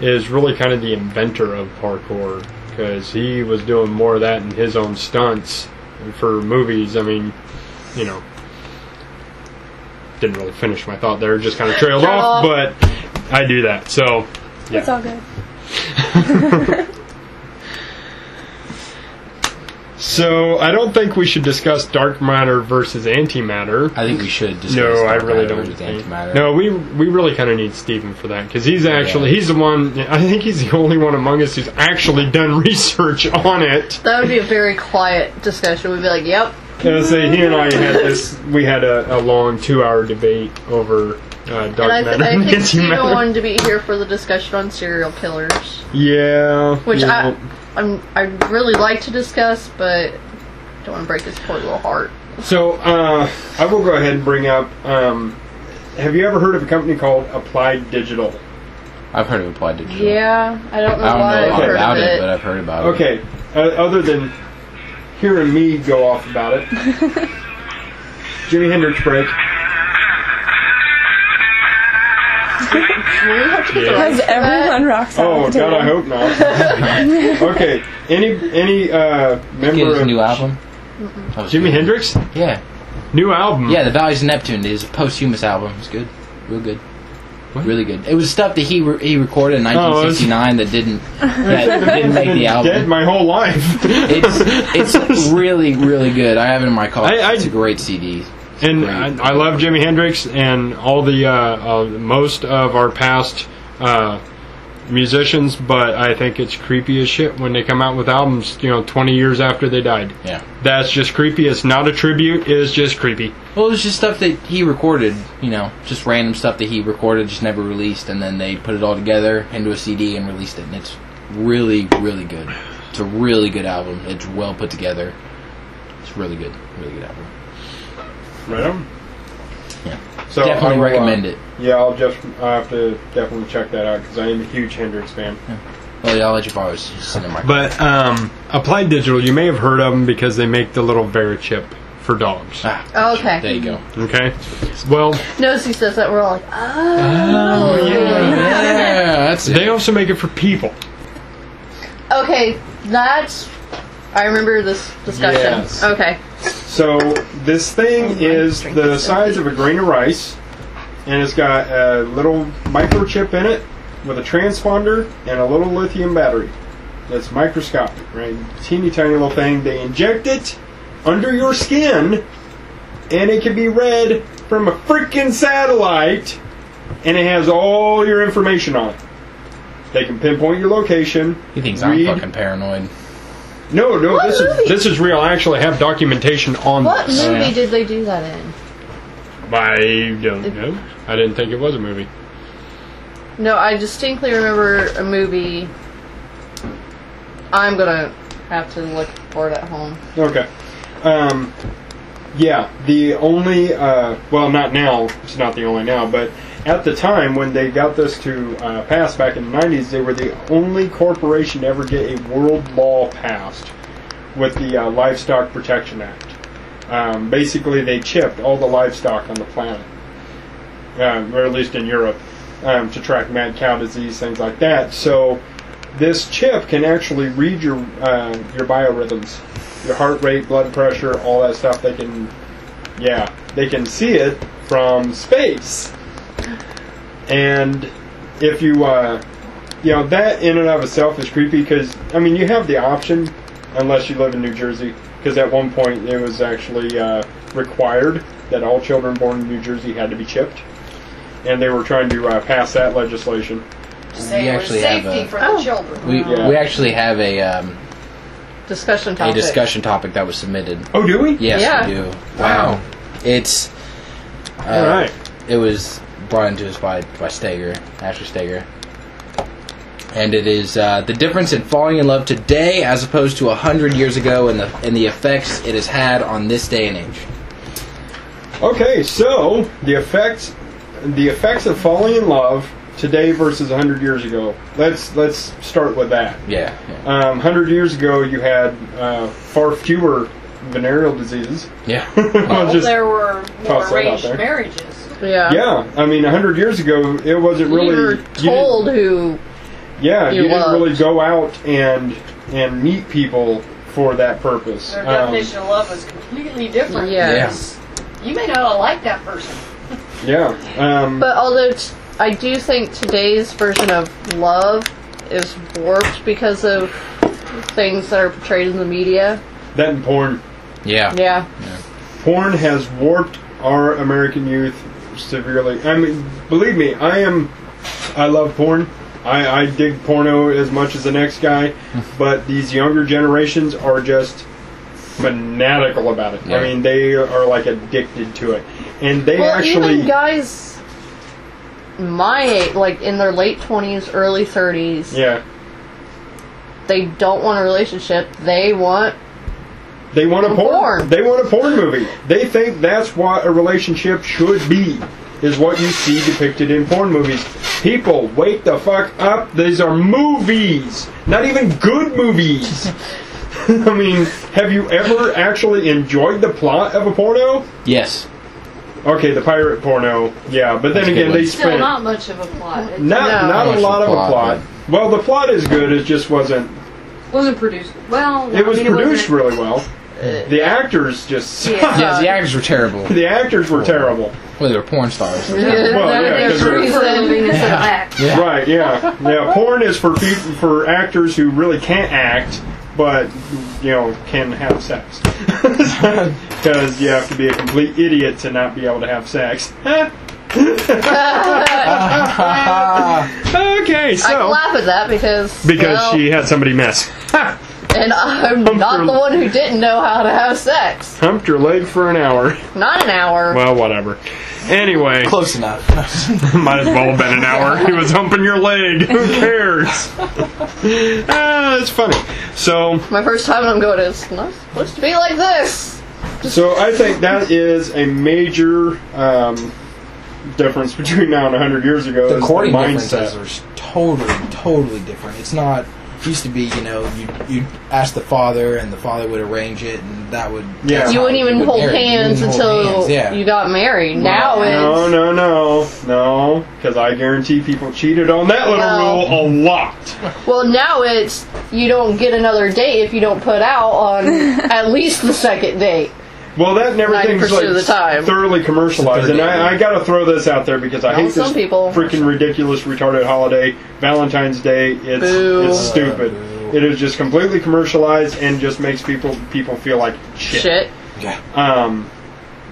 is really kind of the inventor of parkour because he was doing more of that in his own stunts for movies. I mean, didn't really finish my thought there, just kind of trailed off, but I do that, so yeah. It's all good. So I don't think we should discuss dark matter versus antimatter. I think we should discuss No, I dark really matter don't versus think. antimatter. No, we really kind of need Steven for that because he's the one. I think he's the only one among us who's actually done research on it. That would be a very quiet discussion. We'd be like, yep. Say he and I had this. We had a long 2-hour debate over dark And I matter and think Steven antimatter. wanted to be here for the discussion on serial killers. Yeah, Which yeah. I'd really like to discuss, but don't want to break his poor little heart. So, I will go ahead and bring up, have you ever heard of a company called Applied Digital? I've heard of Applied Digital. Yeah, I don't know I don't why know a I've lot heard about of it, it. but I've heard about it. Okay, other than hearing me go off about it, Jimi Hendrix break. We have to get the Yeah. rights Because for that. everyone rocks out. Oh God, I hope not. Okay, any Get member his of new album. That was Jimi good. Hendrix Yeah. new album? Yeah, The Valleys of Neptune is a posthumous album. It's good. Real good. Really good. It was stuff that he recorded in 1969 that didn't make the Dead album. my whole life. It's really, really good. I have it in my car. It's a great CD. And Great. I love Jimi Hendrix and all the most of our past musicians, but I think it's creepy as shit when they come out with albums, 20 years after they died. Yeah. That's just creepy. It's not a tribute. It's just creepy. Well, it was just stuff that he recorded, just random stuff that he recorded, just never released, and then they put it all together into a CD and released it, and it's really, really good. It's a really good album. It's well put together. It's really good album. Right on. Yeah. So Definitely I will, recommend it. Yeah, I'll have to definitely check that out because I am a huge Hendrix fan. Well, yeah, I'll let you borrow it. It's just in my car. But Applied Digital, you may have heard of them because they make the little Verichip for dogs. Okay. There you go. Okay. Well, Notice he says that, we're all like, oh. Yeah, that's it. they also make it for people. Okay, I remember this discussion. Yes. Okay. So this thing is the size of a grain of rice, and it's got a little microchip in it with a transponder and a little lithium battery. that's microscopic, right? Teeny tiny little thing. They inject it under your skin, and it can be read from a freaking satellite, and it has all your information on it. They can pinpoint your location. He thinks I'm fucking paranoid. No, What movie? this is real. I actually have documentation on What this. movie did they do that in? I don't know. I didn't think it was a movie. No, I distinctly remember a movie. I'm gonna have to look for it at home. Okay. Yeah, the only, well, not now, it's not the only now, but at the time when they got this to pass back in the 90s, they were the only corporation to ever get a world law passed with the Livestock Protection Act. Basically, they chipped all the livestock on the planet, or at least in Europe, to track mad cow disease, things like that. So this chip can actually read your biorhythms, your heart rate, blood pressure, all that stuff. They can see it from space. And if you, that in and of itself is creepy because, I mean, you have the option, unless you live in New Jersey, because at one point it was actually required that all children born in New Jersey had to be chipped. And they were trying to pass that legislation. Say it was safety for the children. We actually have a discussion topic that was submitted. Oh, do we? Yes, we do. Wow. It's all right. It was brought into us by Steger, Ashley Steger, and it is the difference in falling in love today as opposed to 100 years ago, and the effects it has had on this day and age. Okay, so the effects of falling in love today versus 100 years ago. Let's start with that. Yeah. 100 years ago, you had far fewer venereal diseases. Yeah. There were more arranged marriages. Yeah. Yeah, I mean, 100 years ago, it wasn't really. You were told who. Yeah, you didn't loved. really go out and meet people for that purpose. Their definition of love was completely different. Yes. You may not like that person. Yeah. But although I do think today's version of love is warped because of things that are portrayed in the media. That and porn. Yeah. Yeah. Porn has warped our American youth severely. I mean, believe me, I love porn. I dig porno as much as the next guy, but these younger generations are just fanatical about it. Yeah. I mean, they are like addicted to it. And they actually... even guys my age, like in their late 20s, early 30s, yeah, they don't want a relationship. They want a porn. They want a porn movie. They think that's what a relationship should be, is what you see depicted in porn movies. People, wake the fuck up. These are movies. Not even good movies. I mean, have you ever actually enjoyed the plot of a porno? Yes. Okay, the pirate porno, yeah, but then again, they spent... Still not much of a plot. Not a lot of a plot. Well, the plot is good, it just wasn't produced well. It was produced really well. The actors just sucked. Yes, the actors were terrible. The actors were terrible. Well, they were porn stars. Well, yeah, because Yeah. Right, yeah. Yeah, porn is for actors who really can't act, but, can have sex. Because you have to be a complete idiot to not be able to have sex. Okay, so... I can laugh at that because she had somebody mess. And I'm not the one who didn't know how to have sex. Humped her leg for an hour. Not an hour. Well, whatever. Anyway. Close enough. Might as well have been an hour. He was humping your leg. Who cares? It's funny. So... My first time I'm going, it's not supposed to be like this. So I think that is a major difference between now and 100 years ago. The courting mindset. differences are totally different. It's not... It used to be, you'd ask the father, and the father would arrange it, and that would... Yeah. You wouldn't even hold hands until you got married. Now it's... No. Because I guarantee people cheated on that little rule a lot. Well, now it's... You don't get another date if you don't put out on at least the second date. Well, that and everything's 90% of the time. Thoroughly commercialized. And I got to throw this out there because I hate this freaking ridiculous, retarded holiday. Valentine's Day, it's stupid. It is just completely commercialized and just makes people feel like shit. Yeah.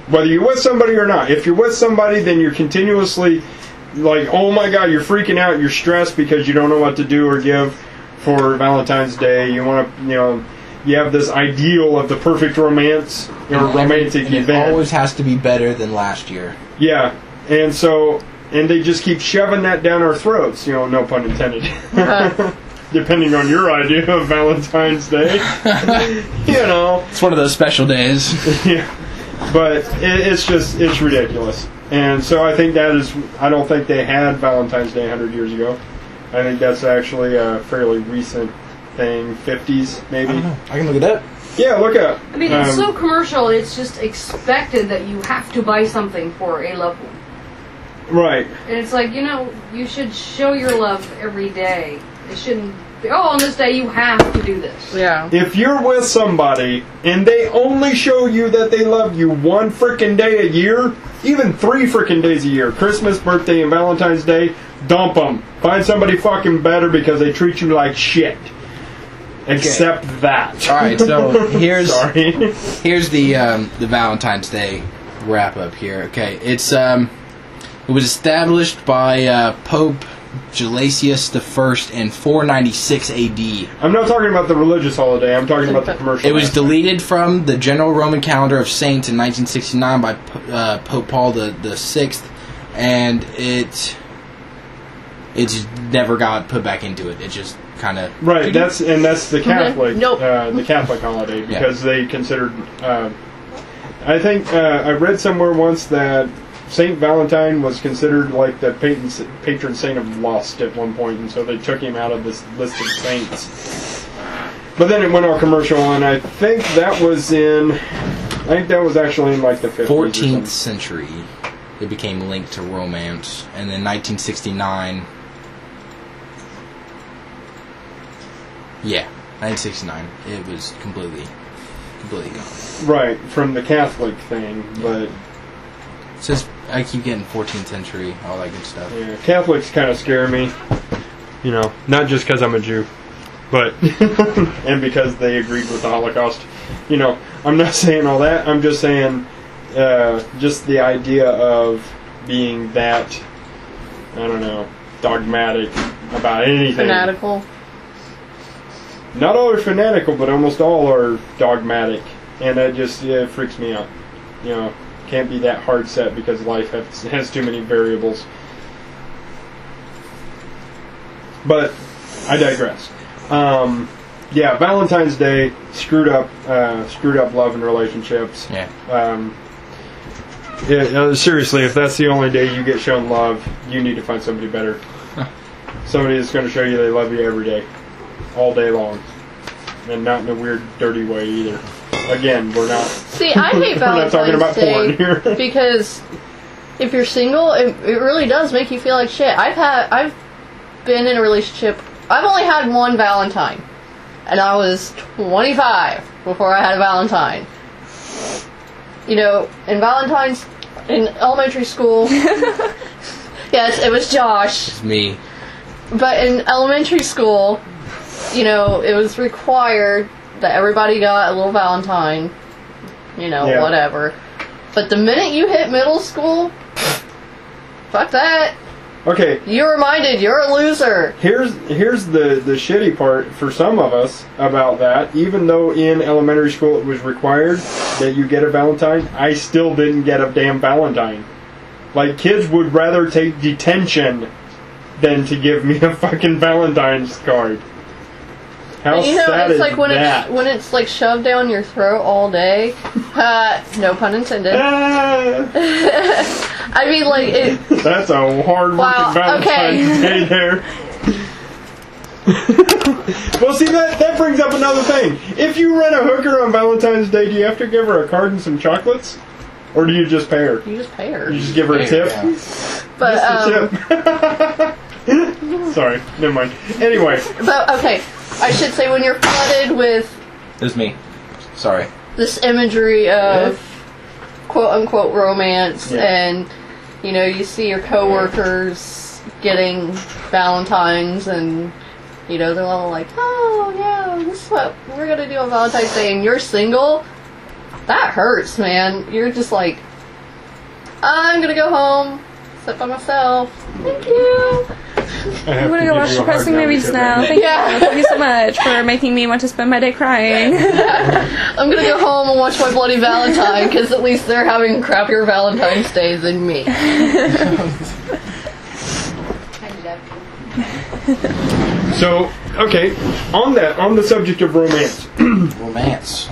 Whether you're with somebody or not. If you're with somebody, then you're continuously like, oh my god, you're freaking out, you're stressed because you don't know what to do or give for Valentine's Day. You want to, you have this ideal of the perfect romance or romantic event. It always has to be better than last year. Yeah, and they just keep shoving that down our throats, no pun intended. Depending on your idea of Valentine's Day. It's one of those special days. Yeah. But it's ridiculous. And so I think I don't think they had Valentine's Day 100 years ago. I think that's actually a fairly recent thing, 50s maybe. I don't know. I can look it up. Yeah, look up. I mean, it's so commercial, it's just expected that you have to buy something for a loved one. Right. And it's like, you should show your love every day. It shouldn't be, on this day you have to do this. Yeah. If you're with somebody and they only show you that they love you one frickin' day a year, even 3 frickin' days a year, Christmas, birthday, and Valentine's Day, dump them. Find somebody fucking better because they treat you like shit. Except that. Alright, so here's Sorry. here's the Valentine's Day wrap up here. Okay, it was established by Pope Gelasius I in 496 AD. I'm not talking about the religious holiday, I'm talking about the commercial. It was deleted from the general Roman calendar of saints in 1969 by Pope Paul the Sixth, and it's never got put back into it. It just kind of right. That's the Catholic, Nope. the Catholic holiday because they considered. I think I read somewhere once that Saint Valentine was considered like the patron saint of lust at one point, and so they took him out of this list of saints. But then it went all commercial, and I think that was actually in like the 50s 14th century. It became linked to romance, and then 1969. Yeah, 1969. It was completely gone. Right, from the Catholic thing, but it says I keep getting 14th century, all that good stuff. yeah, Catholics kind of scare me. Not just because I'm a Jew, but and because they agreed with the Holocaust. I'm not saying all that. I'm just saying, just the idea of being that, I don't know, dogmatic about anything. Fanatical. Not all are fanatical, but almost all are dogmatic, and that just freaks me out. Can't be that hard set because life has too many variables. But I digress. Valentine's Day screwed up love and relationships. Yeah. Seriously, if that's the only day you get shown love, you need to find somebody better. Somebody that's going to show you they love you every day, all day long, and not in a weird, dirty way either. Again, we're not. See, I hate we're not talking about Valentine's porn Day here. because if you're single, it really does make you feel like shit. I've been in a relationship. I've only had one Valentine, and I was 25 before I had a Valentine. In elementary school. Yes, it was Josh. It's me. But in elementary school, it was required that everybody got a little Valentine, whatever. But the minute you hit middle school, fuck that. Okay. You're reminded you're a loser. Here's the shitty part for some of us about that. Even though in elementary school it was required that you get a Valentine, I still didn't get a damn Valentine. Like, kids would rather take detention than to give me a fucking Valentine's card. How sad it's is like when that? when it's like shoved down your throat all day. No pun intended. I mean, like it. That's a hard working Valentine's Day there. Well, see, that brings up another thing. If you rent a hooker on Valentine's Day, do you have to give her a card and some chocolates? Or do you just pay her? You just pay her. You just give her a tip? Yeah. But Just a tip. Sorry, never mind. Anyway. But okay, I should say when you're flooded with It was me. Sorry. this imagery of quote unquote romance, Yeah. and you see your coworkers getting Valentines, and they're all like, oh, oh yeah, this is what we're gonna do on Valentine's Day, and you're single, that hurts, man. You're just like, I'm gonna go home, sit by myself. Thank you. I'm gonna go watch depressing movies now. Thank you so much for making me want to spend my day crying. I'm gonna go home and watch My Bloody Valentine, because at least they're having crappier Valentine's Days than me. So, okay, on the subject of romance. Romance.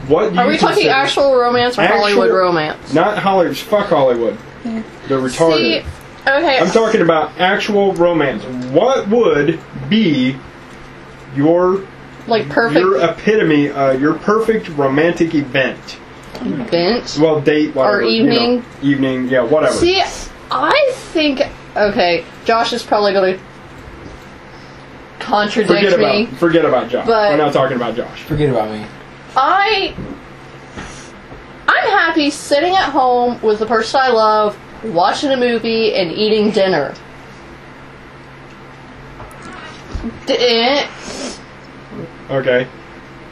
What do Are you we talking consider- actual romance or Hollywood romance? Not Hollywood. Fuck Hollywood. Yeah. They're retarded. See, okay. I'm talking about actual romance. What would be your like perfect your epitome, your perfect romantic event? event. Well, date, whatever. Or evening. Evening, yeah, whatever. See, I think okay. Josh is probably going to contradict me. Forget about Josh. But- We're not talking about Josh. Forget about me. I'm happy sitting at home with the person I love, watching a movie and eating dinner. Okay.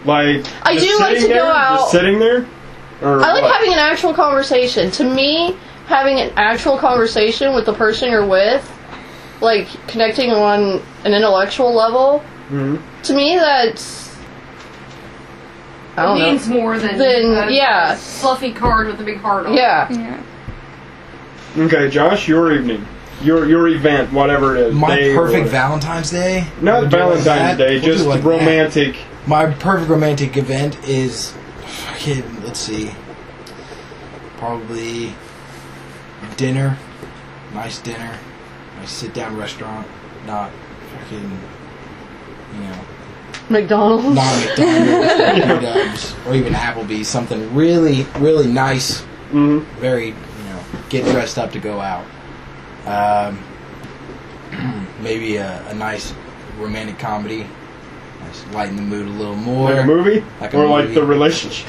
Like I just do like sitting to go there, out. Just sitting there. Or I like what? having an actual conversation. To me, having an actual conversation with the person you're with, like connecting on an intellectual level, to me that's I don't It know. means more than Then, a yeah. fluffy card with a big heart on it. Yeah. Okay, Josh, your evening. Your event, whatever it is. My day or perfect whatever. Valentine's Day? Not We'll do like Valentine's that? Day, We'll do just like that. romantic. My perfect romantic event is, fucking, let's see, probably dinner, nice sit-down restaurant, not fucking, you know, McDonald's. not McDonald's, or Dubs, or even Applebee's, something really, really nice, very, you know, get dressed up to go out. Maybe a nice romantic comedy. Nice, lighten the mood a little more. Like a movie? Like a or movie. like the relationship?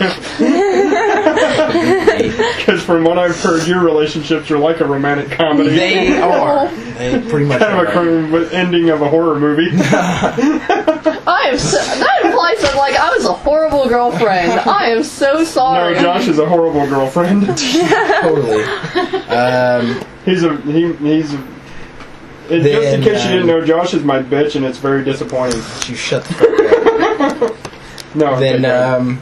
Because from what I've heard, your relationships are like a romantic comedy. They are. They pretty much kind of are. a ending of a horror movie. I am so, that implies that like I was a horrible girlfriend. I am so sorry. No, Josh is a horrible girlfriend. Totally. He's a. Just in case you didn't know, Josh is my bitch, and it's very disappointing. You shut the fuck up. No.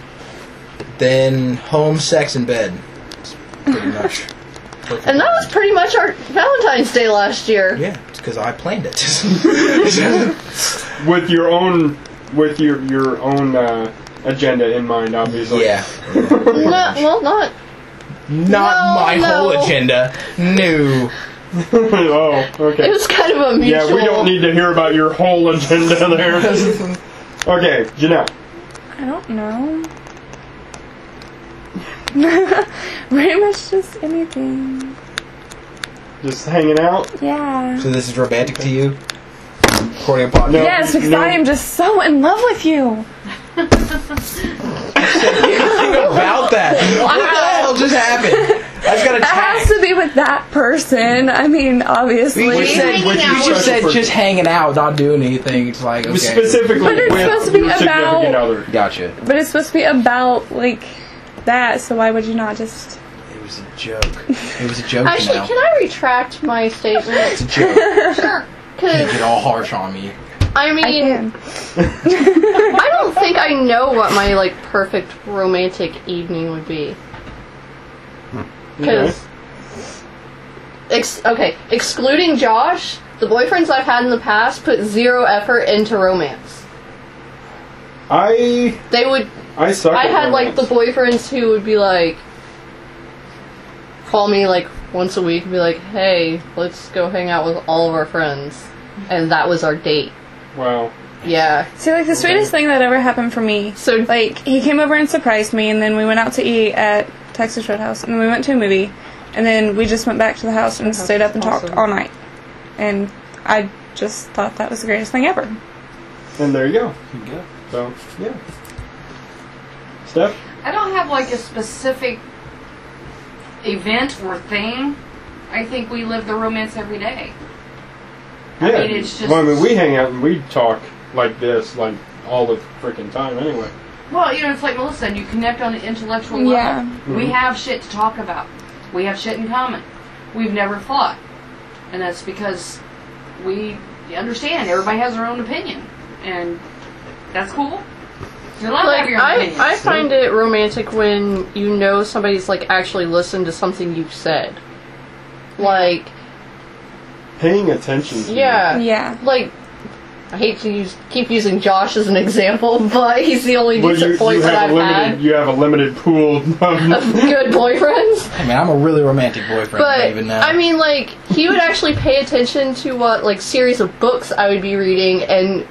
Then home, sex, and bed. It's pretty much. Perfect. And that was pretty much our Valentine's Day last year. Yeah, it's because I planned it. With your own agenda in mind, obviously. Yeah. Not My no. whole agenda. No. Oh, okay. It was kind of a mutual. Yeah, we don't need to hear about your whole agenda there. Okay, Janelle. I don't know. Pretty much just anything. Just hanging out? Yeah. So this is romantic to you? Recording a podcast? No. Yes, because I am just so in love with you. About that. What the hell just happened? I just got It has attacked. to be with that person. I mean, obviously. You just said Special just hanging out, not doing anything. It's like, okay. Specifically But it's with supposed to be your significant about- other. Gotcha. But it's supposed to be about, like, that, so why would you not just... It was a joke. It was a joke Actually, now. can I retract my statement? It's a joke. Sure. Can't Because get all harsh on me. I I mean, can. I don't think I know what my like perfect romantic evening would be. Because, excluding Josh, the boyfriends I've had in the past put zero effort into romance. I suck. I at had like the romance. boyfriends who would be like, call me like once a week and be like, hey, let's go hang out with all of our friends. And that was our date. Wow. Yeah. See, like, the sweetest thing that ever happened for me, So, like, he came over and surprised me, and then we went out to eat at Texas Roadhouse, and then we went to a movie, and then we just went back to the house and stayed up and talked Awesome. all night. And I just thought that was the greatest thing ever. And there you go. So, yeah. Steph? I don't have like a specific event or thing. I think we live the romance every day. Yeah. mean, it's just- Well, I mean, we hang out and we talk like this, like all the freaking time anyway. Well, it's like Melissa said, you connect on an intellectual level. Yeah. We have shit to talk about. We have shit in common. We've never fought. And that's because we understand everybody has their own opinion. And that's cool. You're allowed to have your own opinion. I find it romantic when you know somebody's like actually listened to something you've said. Like, paying attention to Yeah. Like, I hate to keep using Josh as an example, but he's the only decent boyfriend I've had. You have a limited pool of good boyfriends. I mean, I'm a really romantic boyfriend. But, even now. I mean, like, he would actually pay attention to what, like, series of books I would be reading and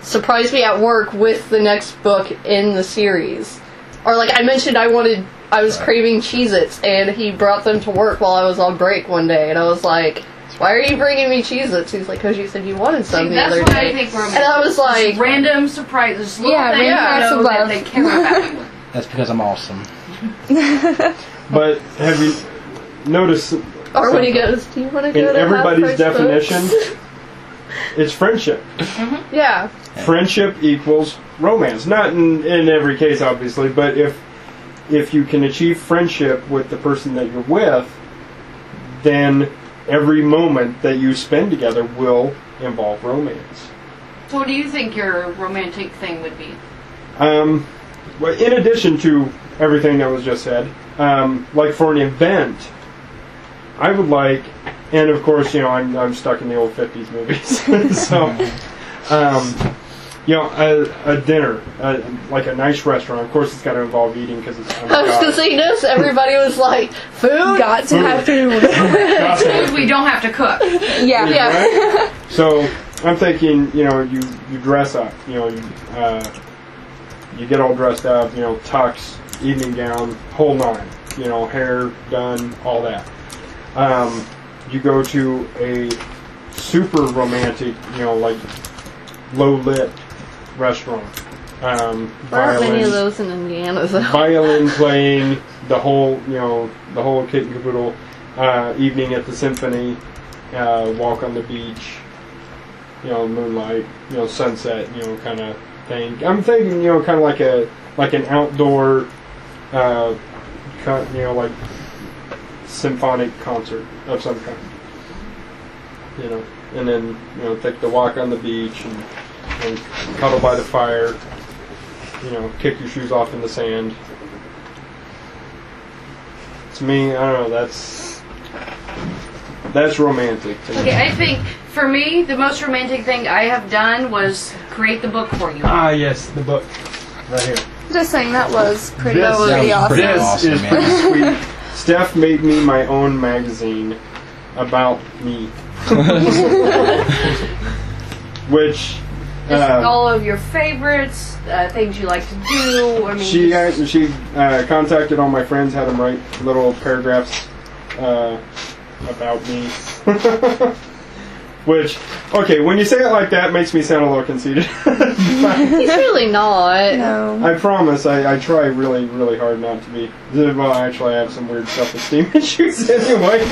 surprise me at work with the next book in the series. Or, like, I mentioned I was craving Cheez-Its, and he brought them to work while I was on break one day, and I was like, why are you bringing me Cheez-Its? He's like, because you said you wanted some the other day. That's what I think romantic. And I was like... Just random surprises. Random acts of love. That they care about you. That's because I'm awesome. But have you noticed... Or when he goes, do you want to go in to everybody's half-price definition, books? it's friendship. Mm-hmm. Yeah. Friendship equals romance. Not in every case, obviously, but if you can achieve friendship with the person that you're with, then every moment that you spend together will involve romance. So what do you think your romantic thing would be? Well, in addition to everything that was just said, like for an event, I would like, and of course, I'm stuck in the old 50s movies, so, a dinner, like a nice restaurant. Of course, it's got to involve eating because it's. I was going to say this. Everybody was like, food? Got to have food. Food we don't have to cook. Yeah. Right? So I'm thinking, you dress up, you get all dressed up, tux, evening gown, whole nine, hair done, all that. You go to a super romantic, like low lit restaurant. There aren't many of those in Indiana, though. Violin playing, the whole kit and caboodle. Evening at the symphony, walk on the beach, moonlight, sunset, kind of thing. I'm thinking, kind of like an outdoor, like symphonic concert of some kind. And then take the walk on the beach and cuddle by the fire. Kick your shoes off in the sand. To me, I don't know. That's romantic to me. Okay, I think for me the most romantic thing I have done was create the book for you. Ah, yes, the book right here. Just saying, that was pretty This awesome. This awesome, is man. pretty sweet. Steph made me my own magazine about me, which All of your favorites, things you like to do. I mean, she contacted all my friends, had them write little paragraphs about me. Which, okay, when you say it like that, makes me sound a little conceited. He's really not. No. I promise, I try really, really hard not to be. Well, actually, I have some weird self-esteem issues anyway.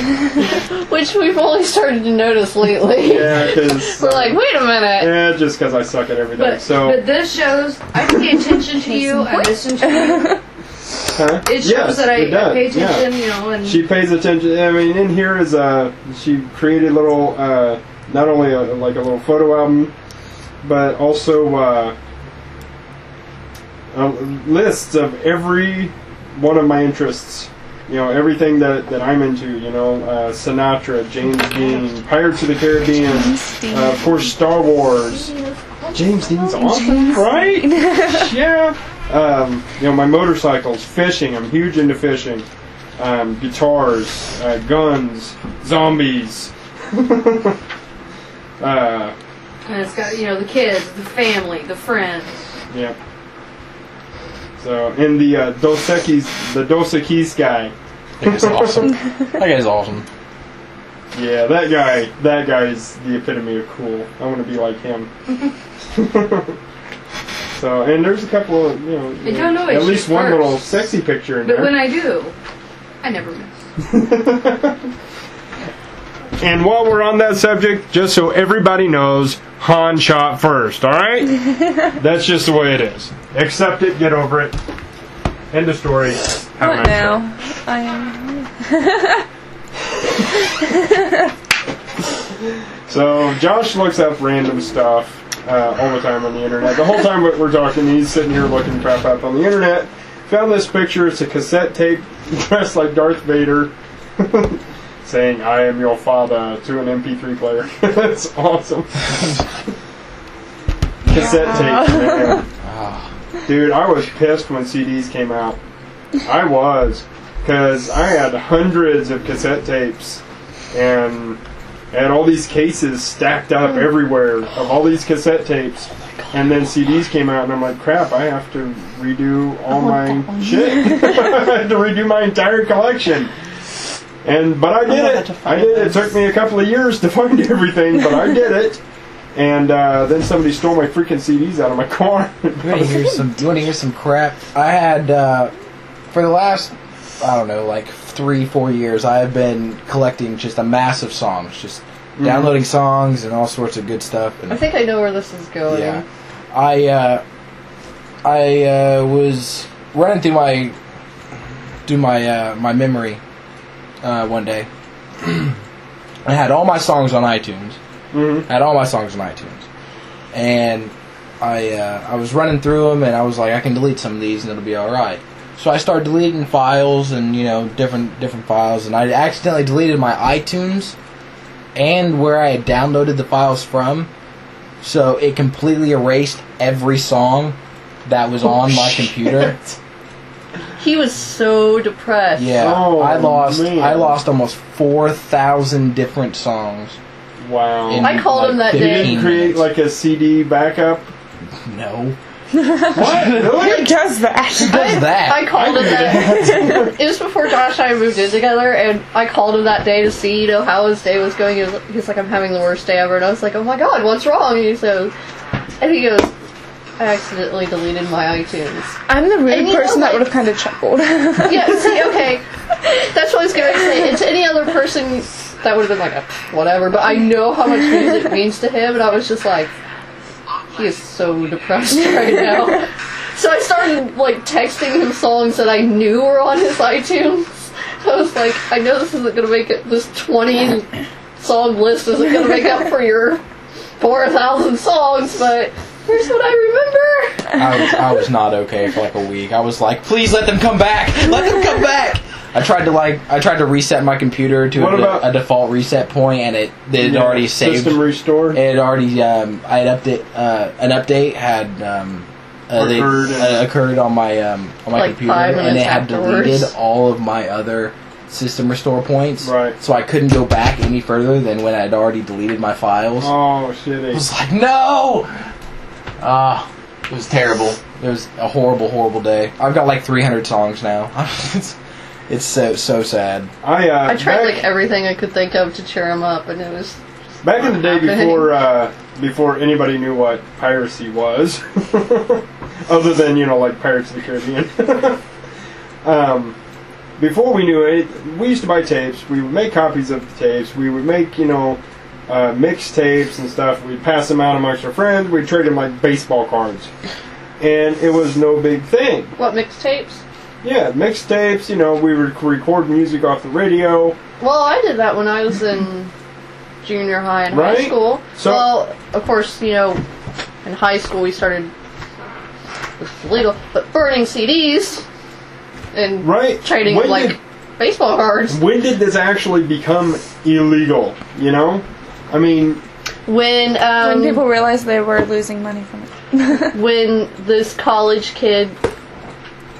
Which we've only started to notice lately. Yeah, because... We're like, wait a minute. Yeah, just because I suck at everything. but this shows I pay attention to you. I listen to you. Huh? It shows Yes, that it does, I pay attention, yeah. and She pays attention. I mean, in here is she created little, not only a little photo album, but also lists of every one of my interests. Everything that I'm into. Sinatra, James Dean, Pirates of the Caribbean, of course, Star Wars. James Dean's awesome, right? Yeah. My motorcycles, fishing. I'm huge into fishing. Guitars, guns, zombies. and it's got the kids, the family, the friends. Yeah. So, and the Dos Equis guy. That guy's awesome. That guy's awesome. Yeah, that guy is the epitome of cool. I want to be like him. So, and there's a couple of, at least one little sexy picture in there. But when I do, I never miss. And while we're on that subject, just so everybody knows, Han shot first, alright? That's just the way it is. Accept it, get over it. End of story. Have a What nice now? day. I am. So, Josh looks up random stuff all the time on the internet. The whole time we're talking, he's sitting here looking crap up on the internet. Found this picture. It's a cassette tape dressed like Darth Vader saying, "I am your father," to an MP3 player. That's awesome. Cassette tape, man. Dude, I was pissed when CDs came out. I was. Because I had hundreds of cassette tapes. And I had all these cases stacked up everywhere of all these cassette tapes. And then CDs came out, and I'm like, crap, I have to redo all my shit. I had to redo my entire collection. But I did it. I did it. It took me a couple of years to find everything, but I did it. And then somebody stole my freaking CDs out of my car. You want to hear some crap? I had, for the last, I don't know, like 3-4 years, I have been collecting just a mass of songs, just downloading songs and all sorts of good stuff. And I think I know where this is going. yeah, I was running through my memory one day. I had all my songs on iTunes. And I was running through them, and I was like, I can delete some of these, and it'll be all right. So I started deleting files and different files, and I accidentally deleted my iTunes and where I had downloaded the files from. So it completely erased every song that was on my computer. He was so depressed. Yeah, Oh, I lost man. almost 4,000 different songs. Wow. I called him that You day. didn't create like a CD backup? No. What? Really? Who does that? Who does that? I called him that. It was before Josh and I moved in together, and I called him that day to see, how his day was going. He's like, I'm having the worst day ever. And I was like, oh my god, what's wrong? And he goes, I accidentally deleted my iTunes. I'm the rude And you person know, that like- would have kind of chuckled. Yeah, see, okay. That's what I was going to say. It's any other person that would have been like, whatever. But I know how much music means to him, and I was just like, he is so depressed right now. So I started, like, texting him songs that I knew were on his iTunes. I was like, I know this isn't going to make it, this 20-song list isn't going to make up for your 4,000 songs, but here's what I remember. I was not okay for like a week. I was like, please let them come back! Let them come back! I tried to reset my computer to a default reset point, and it had already saved. System restore? It had already, an update had occurred on my Like computer, 5 and it had afterwards. deleted all of my other system restore points. Right. So I couldn't go back any further than when I had already deleted my files. Oh, I shitty. was like, no! It was terrible. It was a horrible, horrible day. I've got like 300 songs now. It's so sad. I tried, like, everything I could think of to cheer him up, and it was... Back in the day before anybody knew what piracy was, other than, like Pirates of the Caribbean, before we knew it, we used to buy tapes. We would make copies of the tapes. We would make, mixed tapes and stuff. We'd pass them out amongst our friends. We'd trade them like baseball cards. And it was no big thing. What, mixtapes? Yeah, mixtapes, we would record music off the radio. Well, I did that when I was in junior high and Right? high school. So- well, of course, in high school we started with illegal, but burning CDs and Right. trading baseball cards. When did this actually become illegal, I mean... When When people realized they were losing money from it. when this college kid,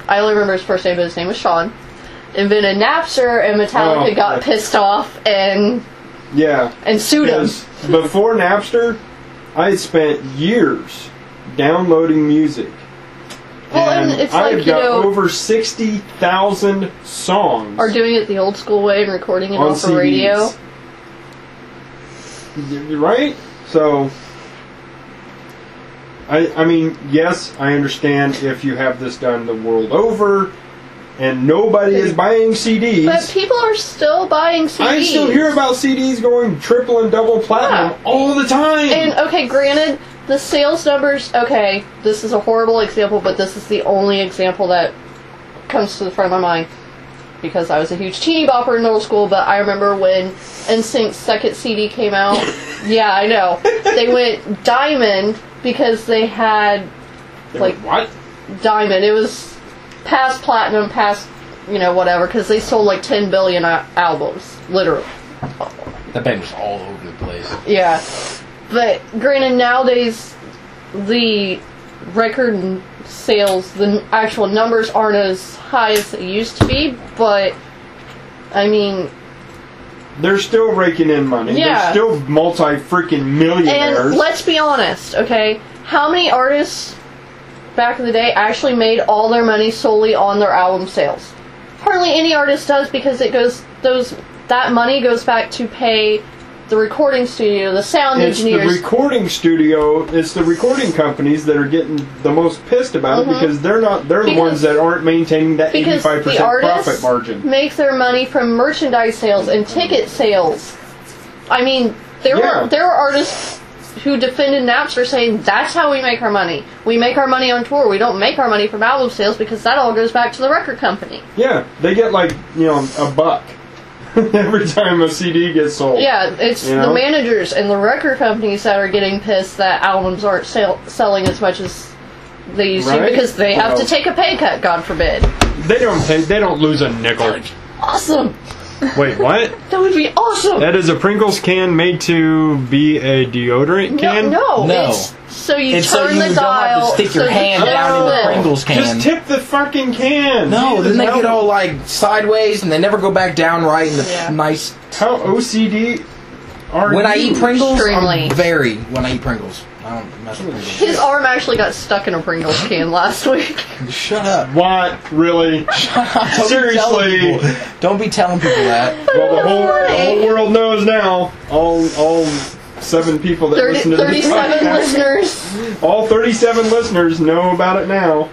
I only remember his first name, but his name was Sean, invented Napster, and Metallica got pissed off and sued him. Because before Napster, I had spent years downloading music. Well, and it's like, I've got over 60,000 songs. Or doing it the old school way and recording it on off the radio. Right? So, I mean, yes, I understand if you have this done the world over, and nobody is buying CDs. But people are still buying CDs. I still hear about CDs going triple and double platinum all the time. And, okay, granted, the sales numbers, okay, this is a horrible example, but this is the only example that comes to the front of my mind. Because I was a huge teeny bopper in middle school, but I remember when NSYNC's second CD came out. Yeah, I know. They went diamond because they had, like, what? Diamond. It was past platinum, past, whatever, because they sold like 10 billion albums, literally. That band was all over the place. Yeah. But granted, nowadays, the record sales, the actual numbers aren't as high as they used to be, but, I mean... They're still raking in money. Yeah. They're still multi-freaking millionaires. And let's be honest, okay? How many artists back in the day actually made all their money solely on their album sales? Hardly any artist does, because that money goes back to pay the recording studio, the sound engineers. It's the recording studio, it's the recording companies that are getting the most pissed about it, because they're the ones that aren't maintaining that 85% the artists profit margin. Make their money from merchandise sales and ticket sales. I mean, there were artists who defended Napster saying that's how we make our money. We make our money on tour. We don't make our money from album sales because that all goes back to the record company. Yeah, they get like, $1 every time a CD gets sold. Yeah, it's the managers and the record companies that are getting pissed that albums aren't selling as much as they used to, because they have to take a pay cut, God forbid. They don't lose a nickel. Awesome. Wait, what? That would be awesome. That is a Pringles can made to be a deodorant can? No. It's so you turn the dial. Don't have to stick your hand down in the Pringles can. Just tip the fucking can. No, then they get all like sideways and they never go back down right in the nice. How OCD are when you? I eat Pringles, Extremely. when I eat Pringles. I don't mess with Pringles. His arm actually got stuck in a Pringles can last week. Shut up. What? Really? Seriously? Don't be telling people that. Well, the whole world knows now. All 7 people that listen to this 37 podcast. listeners. All 37 listeners know about it now.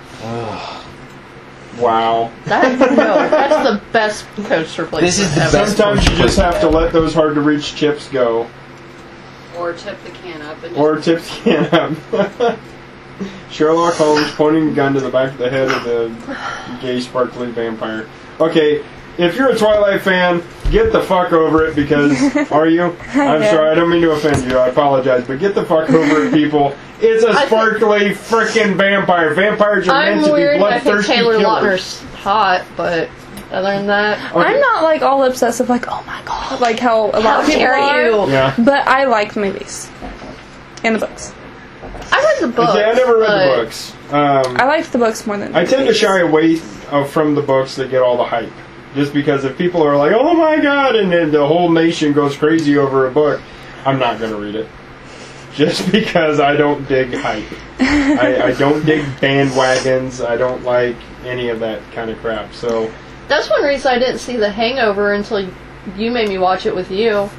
Wow. That's the best coach replacement. This is the ever. best. Sometimes you just have to let those hard-to-reach chips go. Or tip the can up. And Or tip the can up. Sherlock Holmes pointing a gun to the back of the head of the gay, sparkly vampire. Okay, if you're a Twilight fan, get the fuck over it, because... Are you? I'm sorry, I don't mean to offend you. I apologize, but get the fuck over it, people. It's a sparkly frickin' vampire. Vampires are meant to be bloodthirsty I think Taylor killers. Lautner's hot, but other than that... I'm not like all obsessive, like, oh my god, like how a lot of people are. you? Yeah. But I like the movies and the books. I read the books. See, I never read the books. I liked the books more than the I tend to movies. shy away from the books that get all the hype. Just because if people are like, oh my god, and then the whole nation goes crazy over a book, I'm not going to read it. Just because I don't dig hype. I don't dig bandwagons. I don't like any of that kind of crap. So That's one reason I didn't see The Hangover until you made me watch it with you.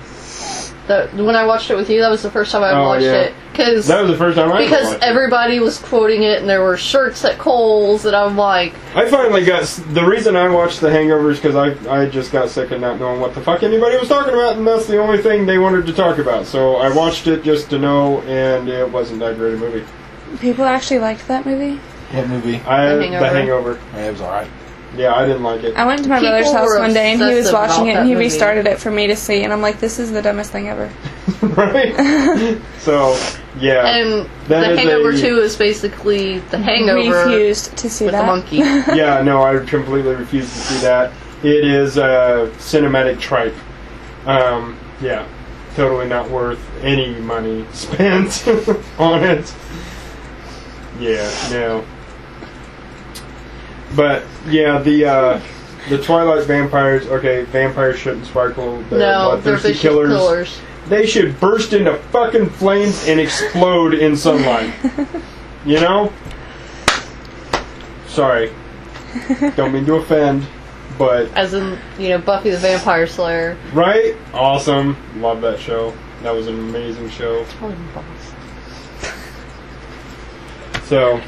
When I watched it with you, that was the first time I watched it. That was the first time I ever Because watched it. everybody was quoting it, and there were shirts at Kohl's, and I'm like... I finally got... The reason I watched The Hangover is because I just got sick of not knowing what the fuck anybody was talking about, and that's the only thing they wanted to talk about. So I watched it just to know, and it wasn't that great a movie. People actually liked that movie. What movie? The Hangover. Yeah, it was alright. Yeah, I didn't like it. I went to my People brother's house were one day and he was obsessive watching it about and he that movie. restarted it for me to see, and I'm like, this is the dumbest thing ever. Right? So, yeah. And That The is Hangover a- 2 is basically The Hangover Refused to see with that. the monkey. Yeah, no, I completely refuse to see that. It is cinematic tripe. Yeah, totally not worth any money spent on it. Yeah, no. But yeah, the Twilight vampires. Okay, vampires shouldn't sparkle. They're No, they're bloodthirsty vicious killers. killers. They should burst into fucking flames and explode in sunlight. You know? Sorry. Don't mean to offend, but As in, Buffy the Vampire Slayer. right? Awesome. Love that show. That was an amazing show. So,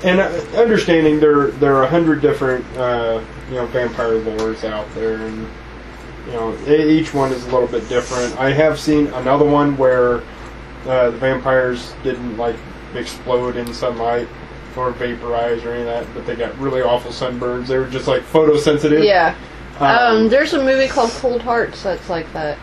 And understanding there are 100 different vampire lores out there, and each one is a little bit different. I have seen another one where the vampires didn't like explode in sunlight or vaporize or any of that, but they got really awful sunburns. They were just like photosensitive. Yeah. There's a movie called Cold Hearts that's like that.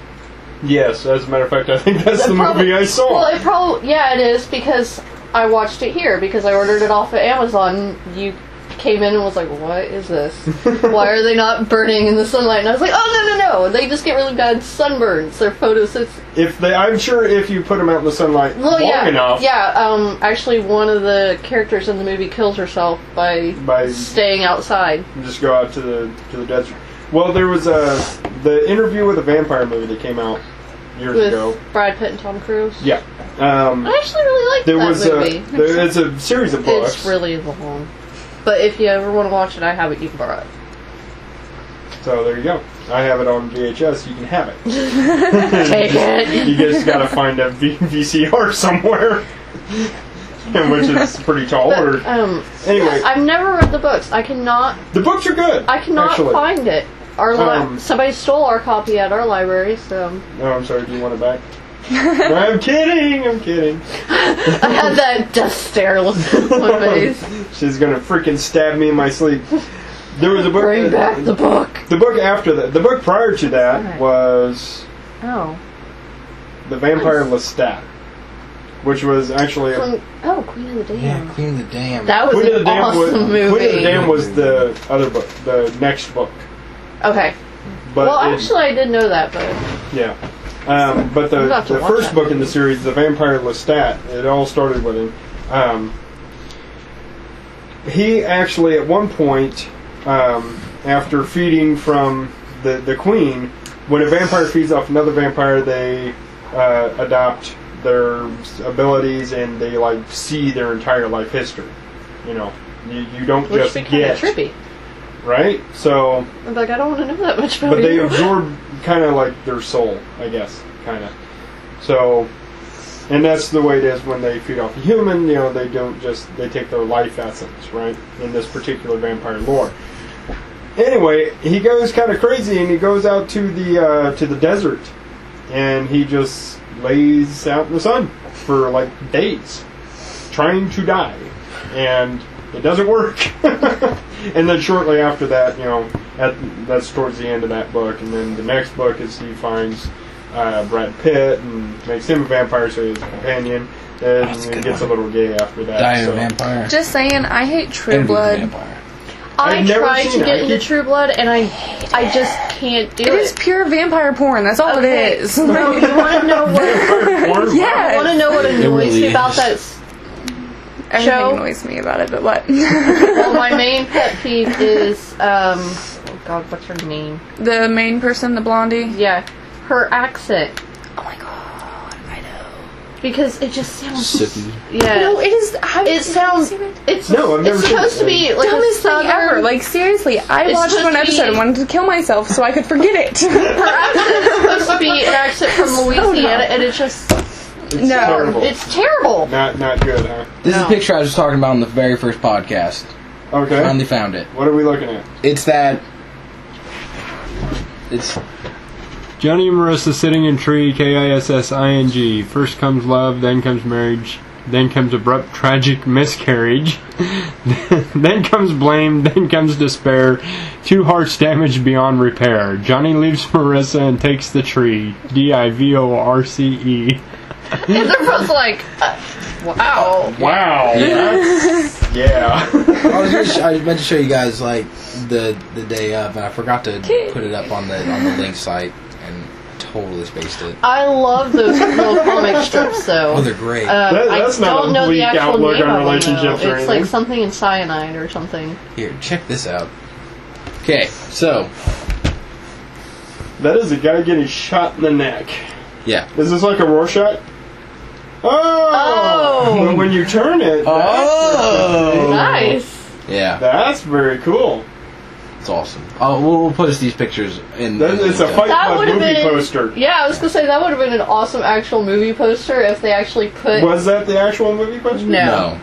Yes, as a matter of fact, I think that's the movie I saw. Well, it is, because I watched it here, because I ordered it off of Amazon. You came in and was like, what is this? Why are they not burning in the sunlight? And I was like, oh, no, they just get really bad sunburns. They're photosensitive. I'm sure if you put them out in the sunlight long enough. Yeah, actually one of the characters in the movie kills herself by staying outside. Just go out to the desert. Well, there was the Interview with a Vampire movie that came out years ago. With Brad Pitt and Tom Cruise? Yeah. I actually really liked that movie. It's a series of books. It's really long. But if you ever want to watch it, I have it. You can borrow it. So there you go. I have it on VHS. You can have it. Take it. You just got to find a VCR somewhere. Which is pretty tall. But, anyway. I've never read the books. I cannot... The books are good. I cannot find it. Somebody stole our copy at our library, so... Oh, I'm sorry. Do you want it back? I'm kidding. I had that death stare on my face. She's gonna freaking stab me in my sleep. There was a book. Bring back the book. The book after that. The book prior to that was... The Vampire Lestat. Which was actually... Queen of the Dam. Yeah, Queen of the Dam. That was an awesome movie. Queen of the Dam was the other book. The next book. Okay. But actually I did know that, but... Yeah. But the first book in the series, The Vampire Lestat, it all started with him. He actually, at one point, after feeding from the queen, when a vampire feeds off another vampire, they adopt their abilities and they see their entire life history. You don't just get... Which is trippy. Right? So... I'm like, I don't want to know that much about But they absorb kind of like their soul, I guess. Kind of. So... And that's the way it is when they feed off a human. They don't just... They take their life essence, right? In this particular vampire lore. Anyway, he goes kind of crazy and he goes out to the desert. And he just lays out in the sun for days. Trying to die. And... It doesn't work. And then shortly after that, that's towards the end of that book. And then the next book is he finds Brad Pitt and makes him a vampire, so he's a companion. And he gets a little gay after that. Die a vampire. Just saying, I hate True Blood. I tried to get into True Blood, and I just can't do it. It is pure vampire porn. That's all it is. No, you want to know what? Yeah. You want to know what annoys me about that? Everything annoys me about it, but what? Well, my main pet peeve is, oh God, what's her name? The main person, the blondie? Yeah. Her accent. Oh my God, I know. Because it just sounds... Sippy. Yeah. No, it is... It sounds... It's supposed to be like dumbest thing ever. Seriously, I watched one episode and wanted to kill myself so I could forget it. Her accent is supposed to be an accent from Louisiana, and it just... It's terrible. It's terrible. Not good, huh? This is a picture I was talking about on the very first podcast. Okay. Finally found it. What are we looking at? It's Johnny and Marissa sitting in tree, KISSING. First comes love, then comes marriage, then comes abrupt tragic miscarriage, then comes blame, then comes despair, 2 hearts damaged beyond repair. Johnny leaves Marissa and takes the tree. DIVORCE. And they're both like, wow. Wow. Yeah. I meant to show you guys the day up, and I forgot to put it up on the link site, and totally spaced it. I love those little comic strips, though. Oh, they're great. That's I not don't a know the bleak actual outlook name on of them, relationships or It's anything. like something in cyanide or something. Here, check this out. Okay, so that is a guy getting shot in the neck. yeah. Is this like a Rorschach? Oh! But when you turn it, Nice. Yeah, that's very cool. it's awesome. We'll post these pictures in. It's a Fight That Club would have movie been poster. Yeah, I was gonna say that would have been an awesome actual movie poster if they actually put. Was that the actual movie poster? No.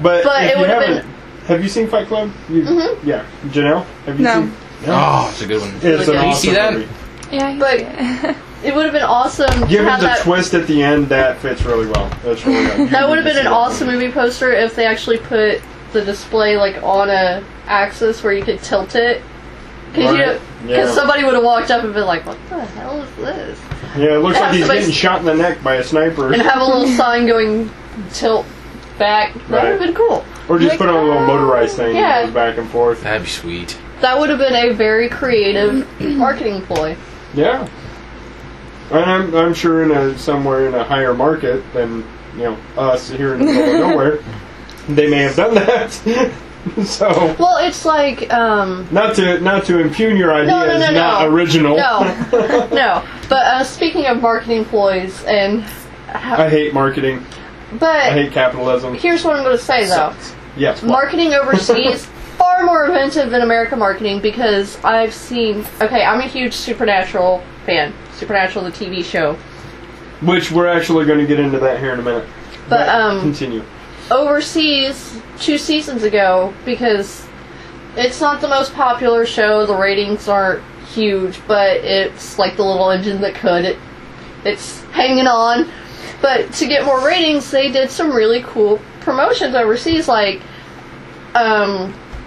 But But if it you would have haven't, have you seen Fight Club? Yeah. Janelle, have you No. seen? Oh, it's a good one. It's Really an good. awesome You see that? movie. Yeah. But it would have been awesome to Given have the that. twist at the end, that fits really well. That's really good. That would have been an awesome movie poster if they actually put the display like on a axis where you could tilt it. Because Right. Yeah. somebody would have walked up and been like, "What the hell is this?" Yeah, it looks Have like he's somebody- getting shot in the neck by a sniper. And have a little sign going tilt back. That would have Right. been cool. Or just put on a little motorized thing Yeah. that goes back and forth. That'd be sweet. That would have been a very creative marketing ploy. Yeah. And I'm sure somewhere in a higher market than us here in the middle of nowhere, they may have done that. So Well, it's like not to impugn your idea No, as not original. no. But speaking of marketing ploys, and I hate marketing. I but hate capitalism. here's what I'm going to say though: Yes. marketing overseas far more inventive than American marketing because I've seen. Okay, I'm a huge Supernatural fan. Supernatural, the TV show. Which we're actually going to get into that here in a minute. But continue. overseas 2 seasons ago, because it's not the most popular show, the ratings aren't huge, but it's like the little engine that could. It's hanging on. But to get more ratings, they did some really cool promotions overseas, like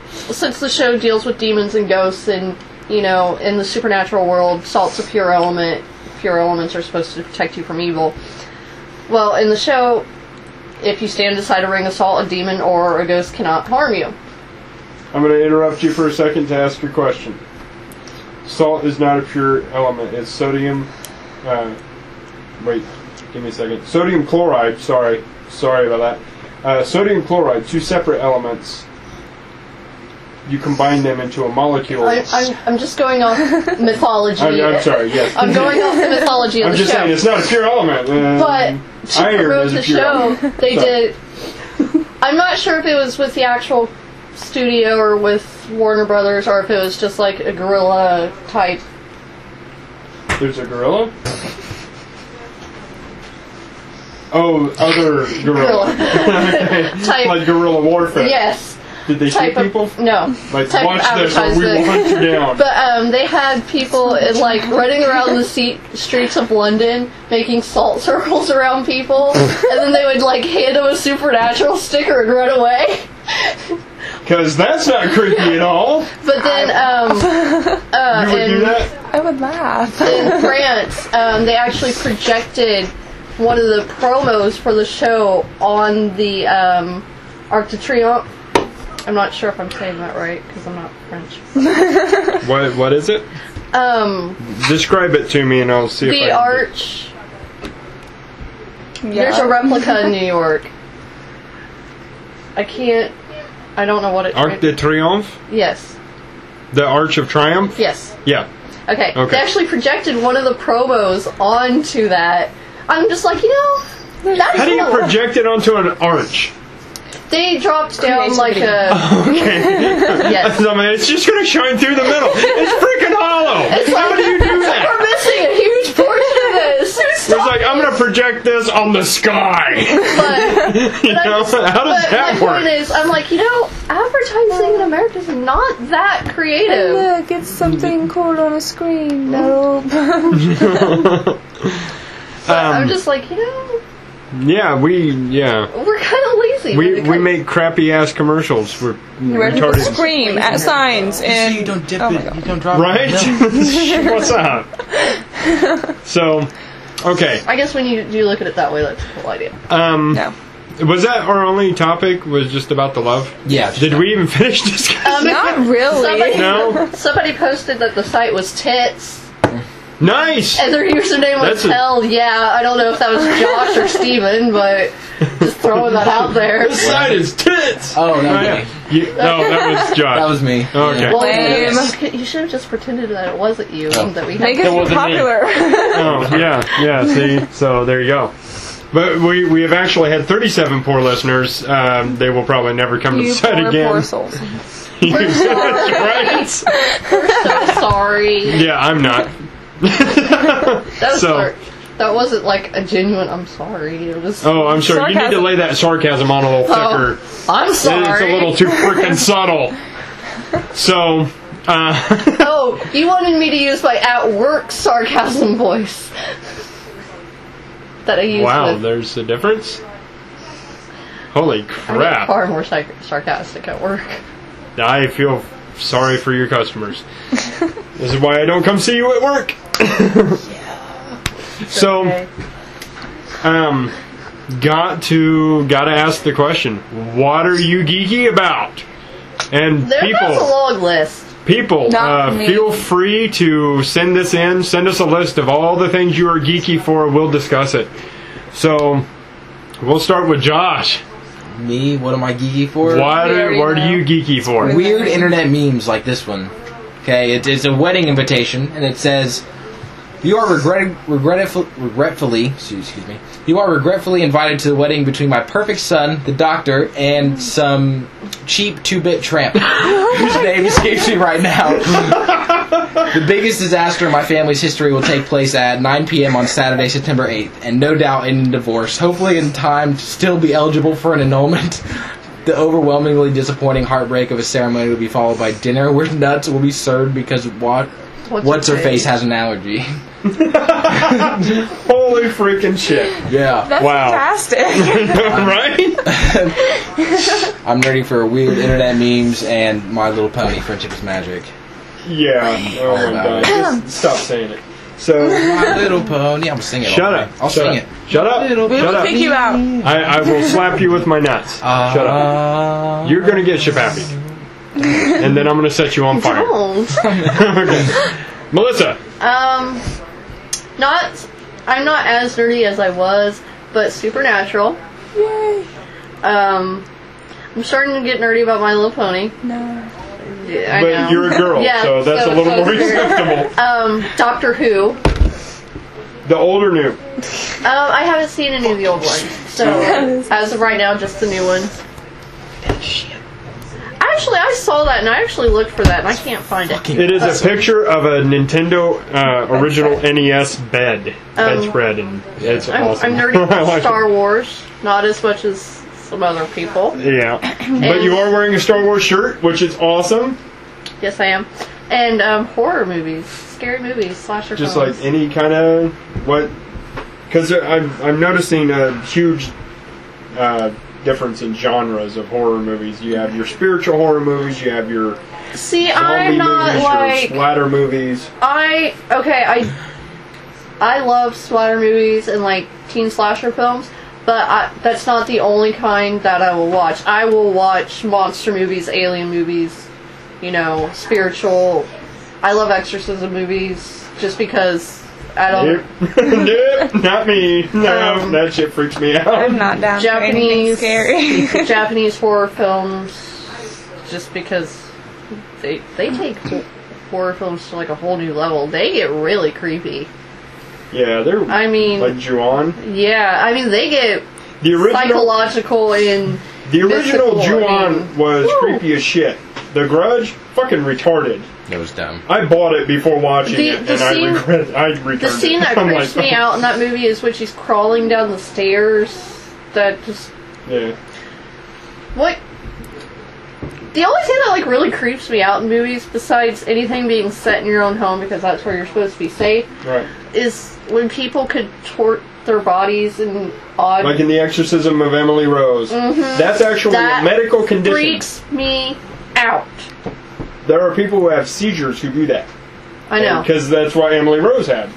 since the show deals with demons and ghosts and, in the supernatural world, salt's a pure element. Pure elements are supposed to protect you from evil. Well, in the show, if you stand beside a ring of salt, a demon or a ghost cannot harm you. I'm going to interrupt you for a second to ask your question. Salt is not a pure element. It's sodium... wait, give me a second. Sodium chloride, sorry about that. Sodium chloride, 2 separate elements. You combine them into a molecule. I'm just going off mythology. I'm sorry, yes. I'm going off the mythology of I'm the just show. saying it's not a pure element. But to iron promote is a the pure show, element. they Sorry. did. I'm not sure if it was with the actual studio or with Warner Brothers, or if it was just like a guerrilla type. There's a gorilla? Oh, other gorilla. Type. Like guerrilla warfare. Yes. Did they shoot Type of, people? no. Like, Type watch of this or we will advertisement. hunt you down. But they had people like running around the streets of London making salt circles around people, and then they would like hand them a supernatural sticker and run away. Because that's not creepy at all. But then You would do that? I would laugh. in France, they actually projected one of the promos for the show on the Arc de Triomphe. I'm not sure if I'm saying that right because I'm not French. What is it? Describe it to me and I'll see if I The can Arch. There's a replica in New York. I don't know what it. Arc de Triomphe? Yes. The Arch of Triumph? Yes. Yeah. Okay. Okay. They actually projected one of the promos onto that. I'm just like, that's How do you cool. project it onto an arch? They dropped down like a. Okay. Yes. I mean, it's just going to shine through the middle. It's freaking hollow. How do you do We're that? missing a huge portion of this. It's like, I'm going to project this on the sky. But How does that my work? point is, I'm like, advertising in America is not that creative. Look, it's something cool on a screen. Nope. I'm just like, Yeah, we're kind of lazy. we make crappy ass commercials. We're Where people retarded. scream at signs and you don't dip oh my it, God. you don't drop Right? it. What's up? So, okay. I guess when you look at it that way, that's a cool idea. No. Was that our only topic? Was just about the love? Yeah. Did we even finish discussing? Not really. No. Somebody posted that the site was tits, Nice. and their username was That's a- hell. Yeah, I don't know if that was Josh or Steven, but just throwing that out there. This side is tits. Oh, no, yeah. No, that was Josh. that was me. Okay. Yeah. Well, Lame. you should have just pretended that it wasn't you, Oh. and that we had. Make It us wasn't me. popular. Oh, yeah. See, so there you go. But we have actually had 37 poor listeners. They will probably never come to the You site poor, again. poor souls. That's right. We're so sorry. Yeah, I'm not. That was So, hard. That wasn't like a genuine I'm sorry. It was Oh, I'm sorry. You need to Sarcasm. lay that sarcasm on a little thicker. I'm sorry. It's a little too freaking subtle. So, Oh, you wanted me to use my at-work sarcasm voice that I use. wow, with, there's a difference? Holy I get crap. far more sarcastic at work. I feel sorry for your customers. This is why I don't come see you at work. So, Okay. gotta ask the question, what are you geeky about? And There's a people, long list. Not me. feel free to send this in. Send us a list of all the things you are geeky for. We'll discuss it. So, we'll start with Josh. Me? What am I geeky for? What We already are know. you geeky for? Weird internet memes like this one. Okay, it's a wedding invitation, and it says, "You are regretfully invited to the wedding between my perfect son, the doctor, and some cheap 2-bit tramp whose name escapes me right now. The biggest disaster in my family's history will take place at 9 p.m. on Saturday, September 8th, and no doubt end in divorce. Hopefully in time to still be eligible for an annulment." The overwhelmingly disappointing heartbreak of a ceremony will be followed by dinner where nuts will be served because what's her face has an allergy. Holy freaking shit. Yeah. That's Wow. fantastic. Right? I'm ready for weird internet memes and My Little Pony, Friendship is Magic. Yeah. Oh my god. Just stop saying it. So, My Little Pony. I'm singing it. shut up. I'll Shut sing up. it. Shut up. Little We Shut will up. kick you out. I will slap you with my nuts. Shut up. You're gonna get Shapappy. And then I'm gonna set you on fire. Don't. Okay. Melissa. I'm not as nerdy as I was, but Supernatural. Yay. I'm starting to get nerdy about My Little Pony. No. Yeah, I But know. you're a girl, Yeah, so that's a little more it's weird. acceptable. Doctor Who. The older new. I haven't seen any of the old ones, so as of right now, just the new ones. Actually, I saw that and I actually looked for that and I can't find it. It is a picture of a Nintendo original NES bedspread, and it's awesome. I'm nerdy I about like Star Wars, not as much as some other people. it. Yeah, but you are wearing a Star Wars shirt, which is awesome. Yes, I am. And horror movies, scary movies, slasher Just films. like any kind of what? Because I'm noticing a huge difference in genres of horror movies. You have your spiritual horror movies. You have your See, zombie I'm not movies, like your splatter movies. I love splatter movies and like teen slasher films, but that's not the only kind that I will watch. I will watch monster movies, alien movies, spiritual. I love exorcism movies just because I don't. Nope, not me. No, that shit freaks me out. I'm not down for anything Japanese scary. Japanese horror films, just because they take horror films to like a whole new level. They get really creepy. Yeah, they're I mean, like Ju-on. yeah, I mean they get The original psychological and The original mystical, Ju-on was woo. creepy as shit. The Grudge, fucking retarded. That was dumb. I bought it before watching The- it, the and scene- I returned The scene it. that I'm creeps like, me out in that movie is when she's crawling down the stairs. That just Yeah. what. The only thing that like really creeps me out in movies, besides anything being set in your own home because that's where you're supposed to be safe, Right. is when people contort their bodies in odd. Like in The Exorcism of Emily Rose. That's actually That a medical condition. freaks me out. There are people who have seizures who do that. I know. Because that's what Emily Rose had.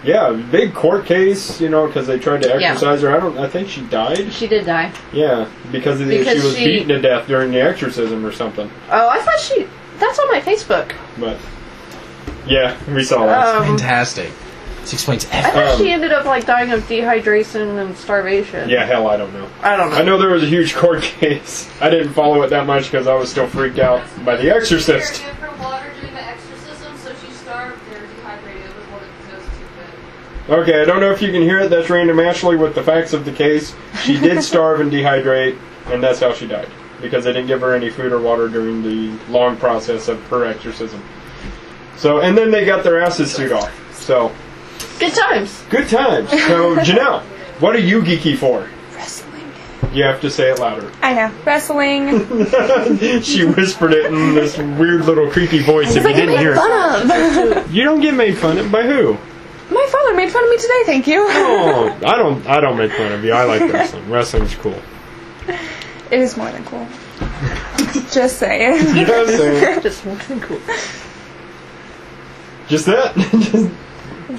Yeah, big court case, because they tried to exorcise her. I think she died. She did die. Yeah, because she was beaten to death during the exorcism or something. Oh, I thought she. That's on my Facebook. But yeah, we saw that. Fantastic. This explains I everything. thought she ended up like dying of dehydration and starvation. Yeah, hell, I don't know. I don't know. I know there was a huge court case. I didn't follow it that much because I was still freaked out by The Exorcist. Give her water during the exorcism, so she starved. They were dehydrated. It was one of the doses too bad. Okay, I don't know if you can hear it. That's Random Ashley with the facts of the case. She did starve and dehydrate, and that's how she died. Because they didn't give her any food or water during the long process of her exorcism. So, and then they got their asses sued off. So, Good times. Good times. So, Janelle, what are you geeky for? Wrestling. You have to say it louder. I know. Wrestling. She whispered it in this weird little creepy voice if you didn't hear it. Fun of. You don't get made fun of. By who? My father made fun of me today, thank you. Oh, I don't make fun of you. I like wrestling. Wrestling's cool. It is more than cool. Just saying. Just saying. Just more than cool. Just that.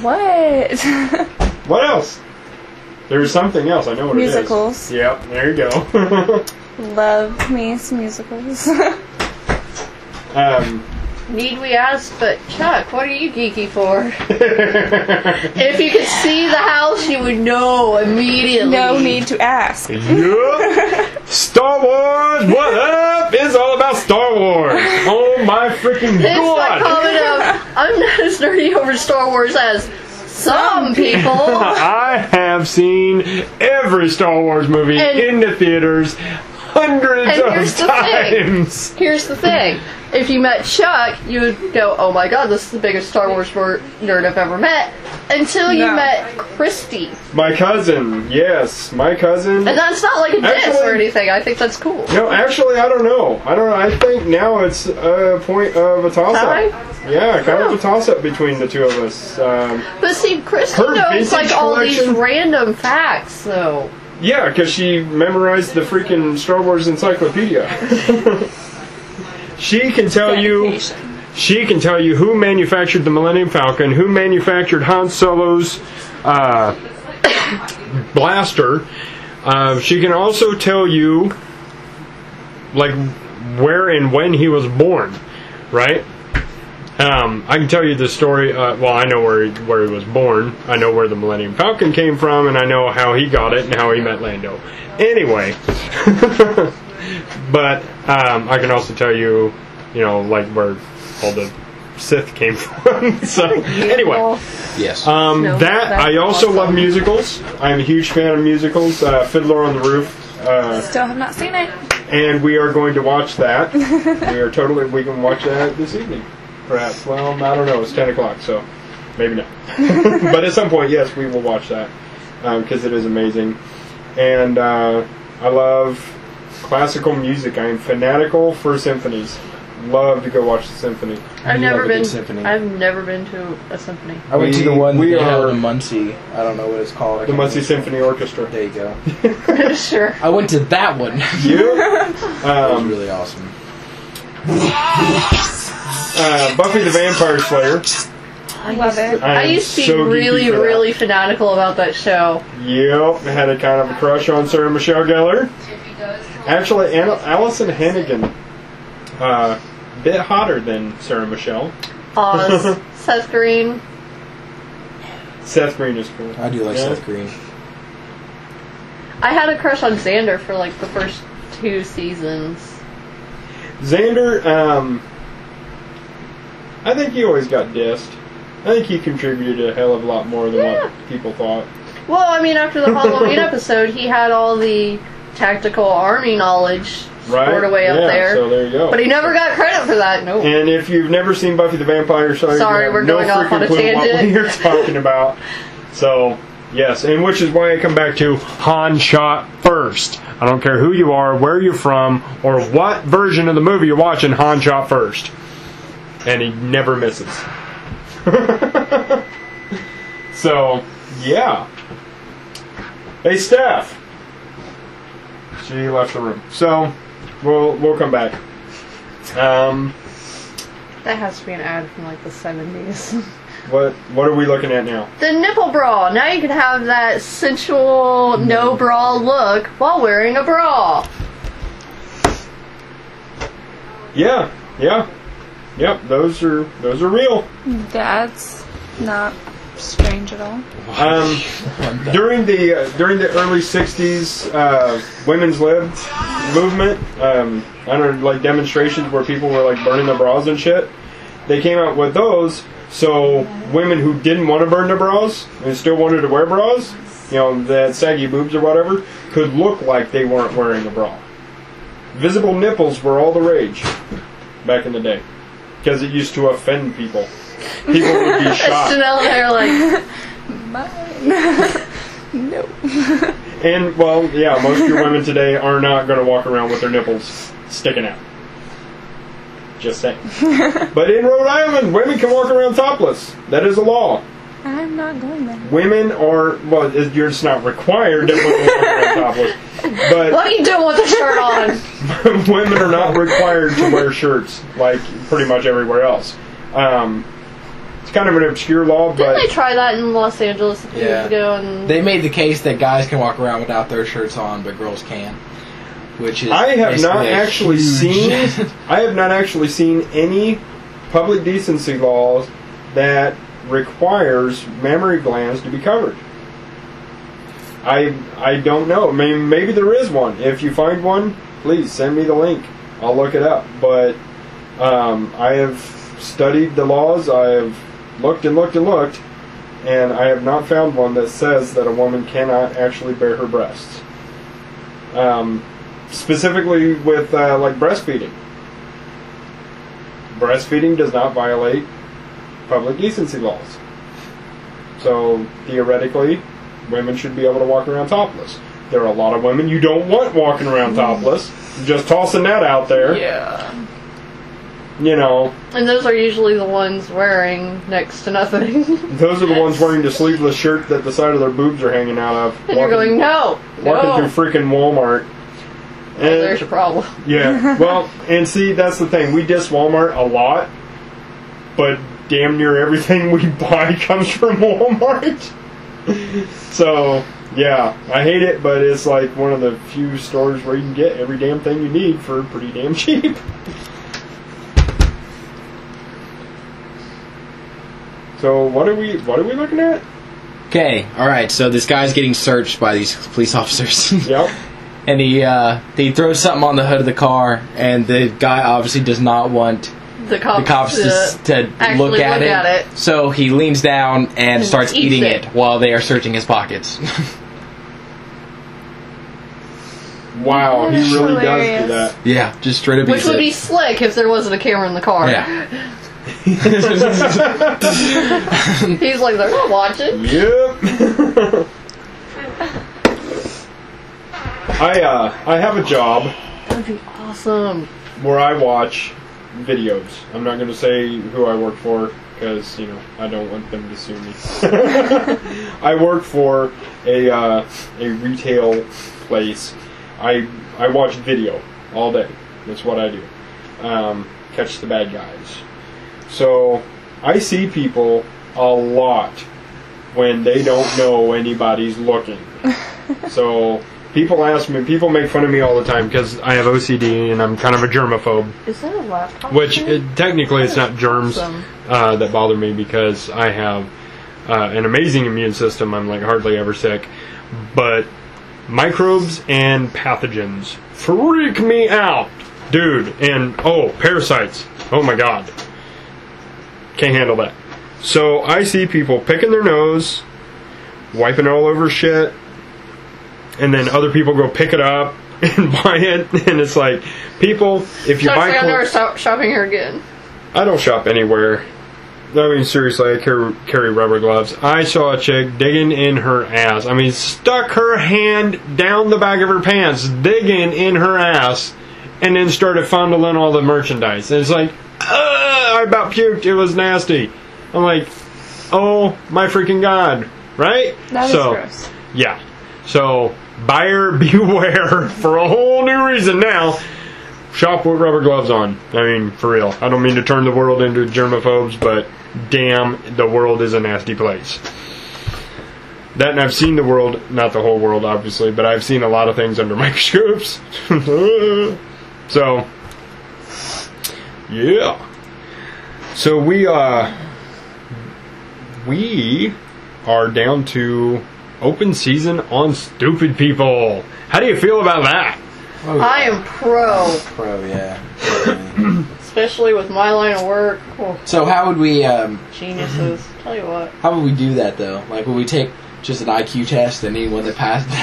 What? What else? There's something else. I know what Musicals. it is. Yep, there you go. Love me some musicals. Need we ask, but Chuck, what are you geeky for? If you could see the house, you would know immediately. No need to ask. Yup. Star Wars, what up? It's all about Star Wars. Oh my freaking It's my god. comment of, I'm not as nerdy over Star Wars as some people. I have seen every Star Wars movie And- in the theaters hundreds And here's of the thing. times. Here's the thing. If you met Chuck, you would go, oh my god, this is the biggest Star Wars nerd I've ever met. Until you No. met Christy. My cousin, yes, my cousin. And that's not like a diss Actually- or anything. I think that's cool. No, actually, I don't know. I think now it's a point of a toss-up. Tie? Yeah, kind of a toss-up between the two of us. But see, Christy Her knows like vintage all these collection? random facts, though. Yeah, because she memorized the freaking Star Wars encyclopedia. She can tell you. Dedication. She can tell you who manufactured the Millennium Falcon, who manufactured Han Solo's blaster. She can also tell you, like, where and when he was born, right? I can tell you the story. Well, I know where he was born. I know where the Millennium Falcon came from, and I know how he got it and how he met Lando. Anyway, but I can also tell you, like where all the Sith came from. So anyway, Yes. No, that that's I also awesome. love musicals. I'm a huge fan of musicals. Fiddler on the Roof. Still have not seen it. And we are going to watch that. We can watch that this evening. Perhaps. Well, I don't know. It's 10 o'clock, so maybe not. But at some point, yes, we will watch that. Because it is amazing. And I love classical music. I am fanatical for symphonies. Love to go watch the symphony. I've never love a been. good symphony. I've never been to a symphony. I went to the we- one we they held are- in Muncie. I don't know what it's called. I The can't Muncie remember. Symphony Orchestra. There you go. Sure. I went to that one. You? That was really awesome. Buffy the Vampire Slayer. Love it. I am used to be so geeky really, for that. really fanatical about that show. Yep, I had a kind of a crush on Sarah Michelle Gellar. Actually, Allison Hannigan, bit hotter than Sarah Michelle. Oz, Seth Green. Seth Green is cool. I do like Yeah. Seth Green. I had a crush on Xander for like the first 2 seasons. Xander, I think he always got dissed. I think he contributed a hell of a lot more than what people thought. Well, I mean, after the Halloween episode, he had all the tactical army knowledge Right? stored away up Yeah, there. so there you go. But he never got credit for that. Nope. And if you've never seen Buffy the Vampire Slayer, Sorry, you have we're no going off freaking on a clue what tangent. we're talking about. So, yes, and which is why I come back to Han shot first. I don't care who you are, where you're from, or what version of the movie you're watching, Han shot first. And he never misses. So, yeah. Hey, Steph. She left the room. So, we'll come back. That has to be an ad from like the 70s. What are we looking at now? The nipple bra. Now you can have that sensual, no bra look while wearing a bra. Yeah. Yep, those are real. That's not strange at all. During the early '60s women's lib movement, I don't know, like demonstrations where people were like burning their bras and shit. They came out with those, so women who didn't want to burn their bras and still wanted to wear bras, that had saggy boobs or whatever, could look like they weren't wearing a bra. Visible nipples were all the rage back in the day. Because it used to offend people. People would be shocked. Chanel, they're like, mine. No. And, well, yeah, most of your women today are not going to walk around with their nipples sticking out. Just saying. But in Rhode Island, women can walk around topless. That is a law. I'm not going there. Women are, well, you're just not required to walk around topless. But What are you doing with the shirt on? women are not required to wear shirts like pretty much everywhere else. It's kind of an obscure law, Didn't but they try that in Los Angeles a few years ago? And They made the case that guys can walk around without their shirts on, but girls can. Which is I have not basically a actually huge- seen. I have not actually seen any public decency laws that requires mammary glands to be covered. I don't know. Maybe there is one. If you find one, please send me the link. I'll look it up. But I have studied the laws. I have looked and looked and looked, and I have not found one that says that a woman cannot actually bare her breasts. Specifically with like breastfeeding. Breastfeeding does not violate public decency laws. So theoretically, women should be able to walk around topless. There are a lot of women you don't want walking around topless. Just tossing that out there. yeah. You know, And those are usually the ones wearing next to nothing. those are the ones wearing the sleeveless shirt that the side of their boobs are hanging out of. And you're going, no! Walking No! through freaking Walmart. And, There's your problem. yeah, well, and see, that's the thing. We diss Walmart a lot, but damn near everything we buy comes from Walmart. So, yeah, I hate it, but it's like one of the few stores where you can get every damn thing you need for pretty damn cheap. So, what are we looking at? Okay, alright, so this guy's getting searched by these police officers. Yep. And he throws something on the hood of the car, and the guy obviously does not want The cops, to actually look at it. So he leans down and starts eats eating it. it while they are searching his pockets. Wow, he really does Hilarious. do that. Yeah, just straight up Which eats would it. be slick if there wasn't a camera in the car. Yeah. He's like, they're not watching. Yep. I have a job That'd be awesome. where I watch videos. I'm not going to say who I work for because, I don't want them to sue me. I work for a retail place. I watch video all day. That's what I do. Catch the bad guys. So I see people a lot when they don't know anybody's looking. So people make fun of me all the time because I have OCD and I'm kind of a germaphobe. Is that a laptop? Which, thing? technically, it's not germs Awesome. that bother me because I have an amazing immune system. I'm like hardly ever sick. But microbes and pathogens freak me out. Dude, and, parasites. Oh my god. Can't handle that. So I see people picking their nose, wiping it all over shit, and then other people go pick it up and buy it, and it's like, people, if you So buy I'm never clothes, shopping here again. I don't shop anywhere. I mean, seriously, I carry rubber gloves. I saw a chick digging in her ass. I mean, stuck her hand down the back of her pants, digging in her ass, and then started fondling all the merchandise. And it's like, I about puked. It was nasty. I'm like, oh my freaking god, right? That is gross. Yeah. So, buyer beware for a whole new reason now. Shop with rubber gloves on. I mean, for real. I don't mean to turn the world into germaphobes, but damn, the world is a nasty place. That, and I've seen the world, not the whole world, obviously, but I've seen a lot of things under microscopes. So, yeah. So we are down to open season on Stupid People. How do you feel about that? Oh, yeah. I am pro. Pro, yeah. Especially with my line of work. Oh, So how would we geniuses. Tell you what. how would we do that though? Like, would we take just an IQ test and anyone that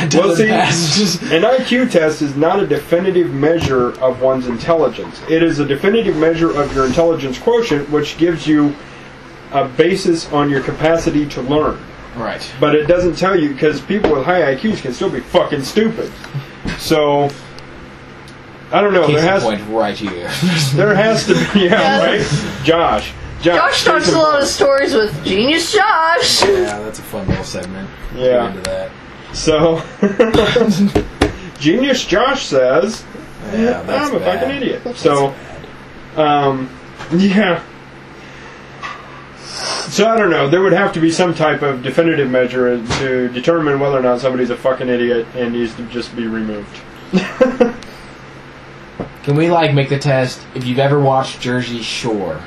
doesn't pass just An IQ test is not a definitive measure of one's intelligence. It is a definitive measure of your intelligence quotient, which gives you a basis on your capacity to learn. Right. But it doesn't tell you, because people with high IQs can still be fucking stupid. So, I don't know. Case There in has point right here. there has to be, right? Josh Josh talks a lot of stories with Genius Josh. Yeah, that's a fun little segment. Yeah. Get into that. So, Genius Josh says, Yeah, that's I'm a bad. fucking idiot. So, yeah. So I don't know. There would have to be some type of definitive measure to determine whether or not somebody's a fucking idiot and needs to just be removed. Can we make the test? If you've ever watched Jersey Shore,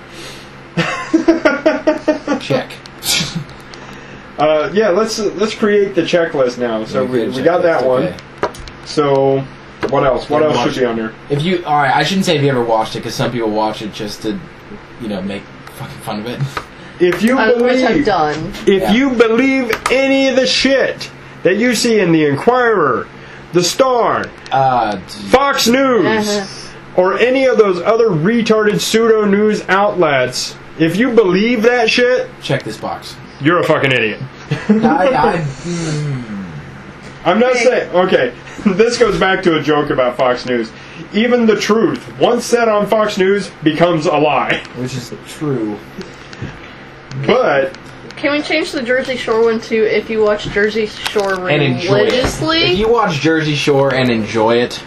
check. Yeah, let's create the checklist now. So we got that one. Okay. So what else? What else should be on there? If you, all right, I shouldn't say if you ever watched it because some people watch it just to, make fucking fun of it. If you Which I've believe, done. if you believe any of the shit that you see in the Inquirer, the Star, Fox News, or any of those other retarded pseudo news outlets, if you believe that shit, Check this box. you're a fucking idiot. I'm not saying, okay, this goes back to a joke about Fox News. Even the truth, once said on Fox News, becomes a lie. Which is true. But, Can we change the Jersey Shore one to if you watch Jersey Shore And enjoy it. religiously? If you watch Jersey Shore and enjoy it,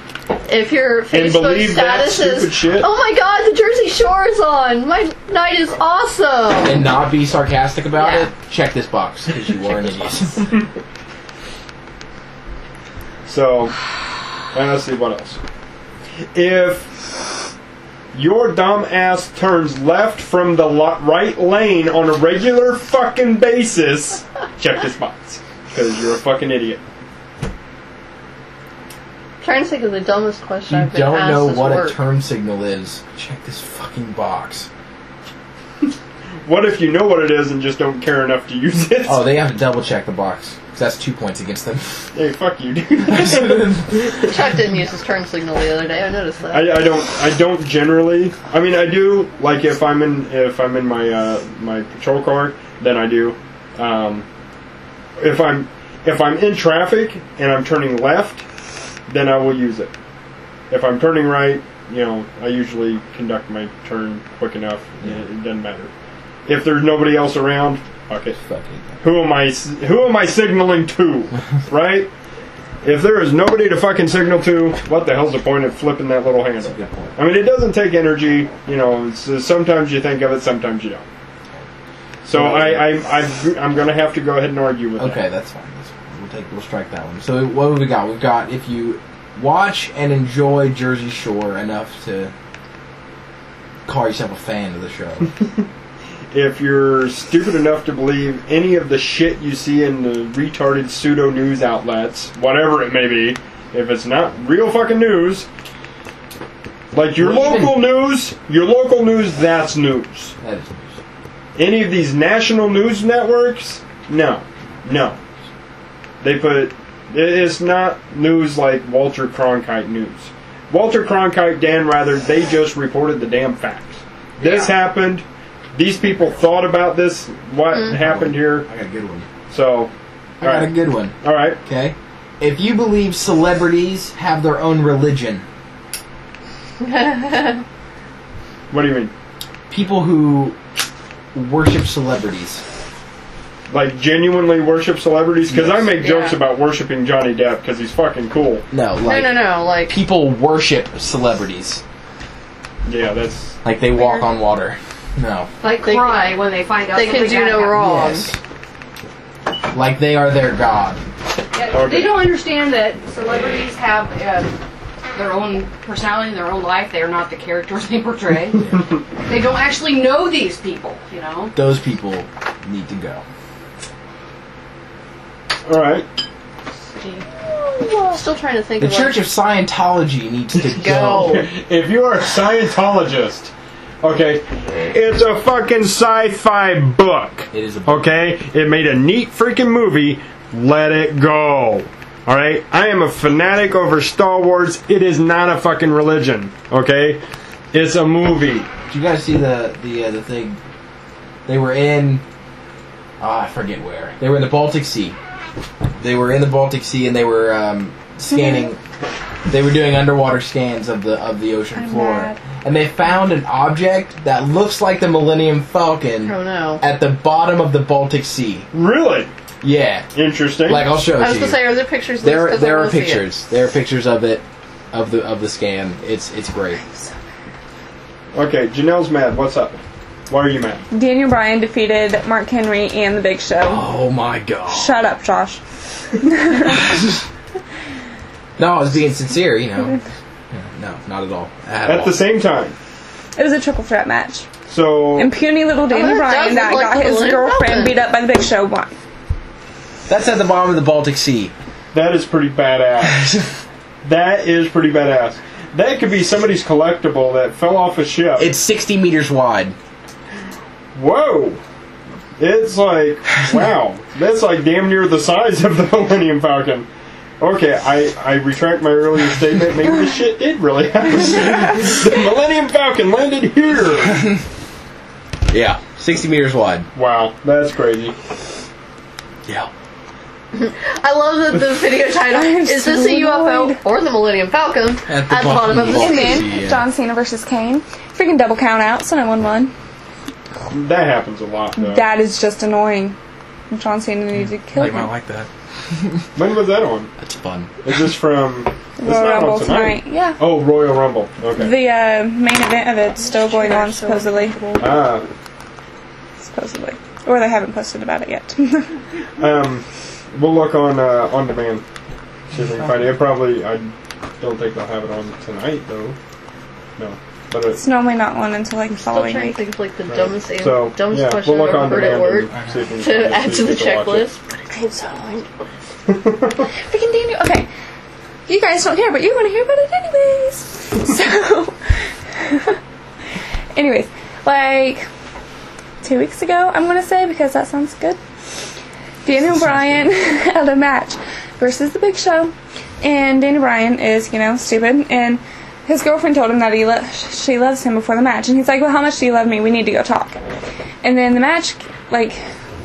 If your Facebook believe that status stupid is, shit? oh my god, the Jersey Shore is on! My night is awesome! and not be sarcastic about Yeah. it, check this box because you are an idiot. so, and let's see what else. If your dumb ass turns left from the right lane on a regular fucking basis, check this box. Because you're a fucking idiot. I'm trying to think of the dumbest question If I've you been don't asked know this what work. a turn signal is, check this fucking box. What if you know what it is and just don't care enough to use it? Oh, they have to double check the box. 'Cause that's 2 points against them. Hey, fuck you, dude. Chuck didn't use his turn signal the other day, I noticed that. I don't generally. I mean, I do. Like if I'm in my my patrol car, then I do. If I'm in traffic and I'm turning left, then I will use it. If I'm turning right, I usually conduct my turn quick enough. It doesn't matter. If there's nobody else around, fuck it. Who am I signaling to? Right? If there is nobody to fucking signal to, what the hell's the point of flipping that little handle? That's a good point. I mean, it doesn't take energy. Sometimes you think of it, sometimes you don't. So I'm going to have to go ahead and argue with that. Okay, that's fine. We'll strike that one. So what have we got? We've got if you watch and enjoy Jersey Shore enough to call yourself a fan of the show. If you're stupid enough to believe any of the shit you see in the retarded pseudo news outlets, whatever it may be, if it's not real fucking news, like your local news, that's news. That is news. Any of these national news networks, no. It's not news like Walter Cronkite news. Walter Cronkite, Dan Rather, they just reported the damn facts. This happened. These people thought about this. What happened here? I got a good one. So, I got a good one. All right. Okay. If you believe celebrities have their own religion, What do you mean? people who worship celebrities. Like genuinely worship celebrities? Because I make jokes Yeah. about worshiping Johnny Depp because he's fucking cool. No, like No, like, people worship celebrities. Yeah, that's Like they walk on water. No. Like They- cry when they find out they can something do bad no happened. wrong. Yes. Like they are their god. Yeah, Okay. They don't understand that celebrities have their own personality, their own life. They are not the characters they portray. They don't actually know these people, Those people need to go. all right. Still trying to think The of Church of Scientology needs to go. If you are a Scientologist, okay, it's a fucking sci-fi book. It is a book. Okay, it made a neat freaking movie. Let it go. All right, I am a fanatic over Star Wars. It is not a fucking religion. Okay, it's a movie. Did you guys see the thing? They were in I forget where. They were in the Baltic Sea. They were in the Baltic Sea and they were scanning. They were doing underwater scans of the ocean floor, mad. and they found an object that looks like the Millennium Falcon Oh no. at the bottom of the Baltic Sea. Really Yeah, interesting. like I'll show it I was to you. gonna say, are there pictures? There Because I are wanna see it. pictures. There are pictures of it, of the scan. It's great. Okay, Janelle's mad. What's up? Why are you mad? Daniel Bryan defeated Mark Henry and The Big Show. Oh my gosh. Shut up, Josh. No, I was being sincere, you know. No, not at all. At the same time. It was a triple threat match. So And puny little Daniel that Bryan does that look like got the his Millennium girlfriend Falcon. beat up by The Big Show won. That's at the bottom of the Baltic Sea. that is pretty badass. That is pretty badass. That could be somebody's collectible that fell off a ship. It's 60 meters wide. Whoa! It's like, wow. That's like damn near the size of the Millennium Falcon. Okay, I retract my earlier statement. Maybe this shit did really happen. The Millennium Falcon landed here. Yeah, 60 meters wide. Wow, that's crazy. Yeah. I love that the video title is this a UFO or the Millennium Falcon at the bottom of the And sea. then Yeah. John Cena versus Kane. Freaking double count out, so no one won. That happens a lot, though. That is just annoying. John Cena needed to kill You might him. like that. When was that on? That's fun. Is this from... It's Royal not Rumble on tonight. tonight. Yeah. Oh, Royal Rumble. Okay. The main event of it's still going on, supposedly. Ah, Supposedly. Or they haven't posted about it yet. we'll look on demand. See if we can find it. Probably, I don't think they'll have it on tonight, though. No. But It's normally not one until like the Still following trying to week. think of like the dumbest, So, dumbest yeah, question we'll look I've on ever heard at demand work and see if we can to find it, add see to the if we can watch it. checklist. But it seems so pointless. Freaking Daniel. Okay. You guys don't care, but you want to hear about it anyways. So, anyways, like 2 weeks ago, I'm gonna say, because that sounds good. Daniel Bryan had a match versus The Big Show, and Daniel Bryan is, you know, stupid, and his girlfriend told him that she loves him before the match, and he's like, well, how much do you love me? We need to go talk. And then the match, like,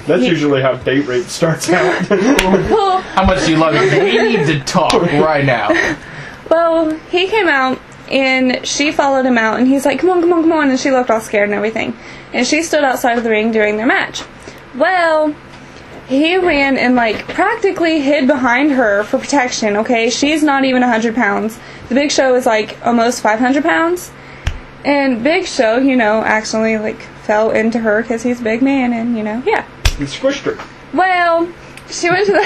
That's usually how date rape starts out. well, How much do you love me? We need to talk right now. well, he came out, and she followed him out, and he's like, come on, come on, come on, and she looked all scared and everything. And she stood outside of the ring during their match. Well, he ran and, like, practically hid behind her for protection, okay? She's not even 100 pounds. The Big Show is, like, almost 500 pounds. And Big Show, you know, actually, like, fell into her because he's a big man, and, you know, yeah. You squished her. Well, she went to the...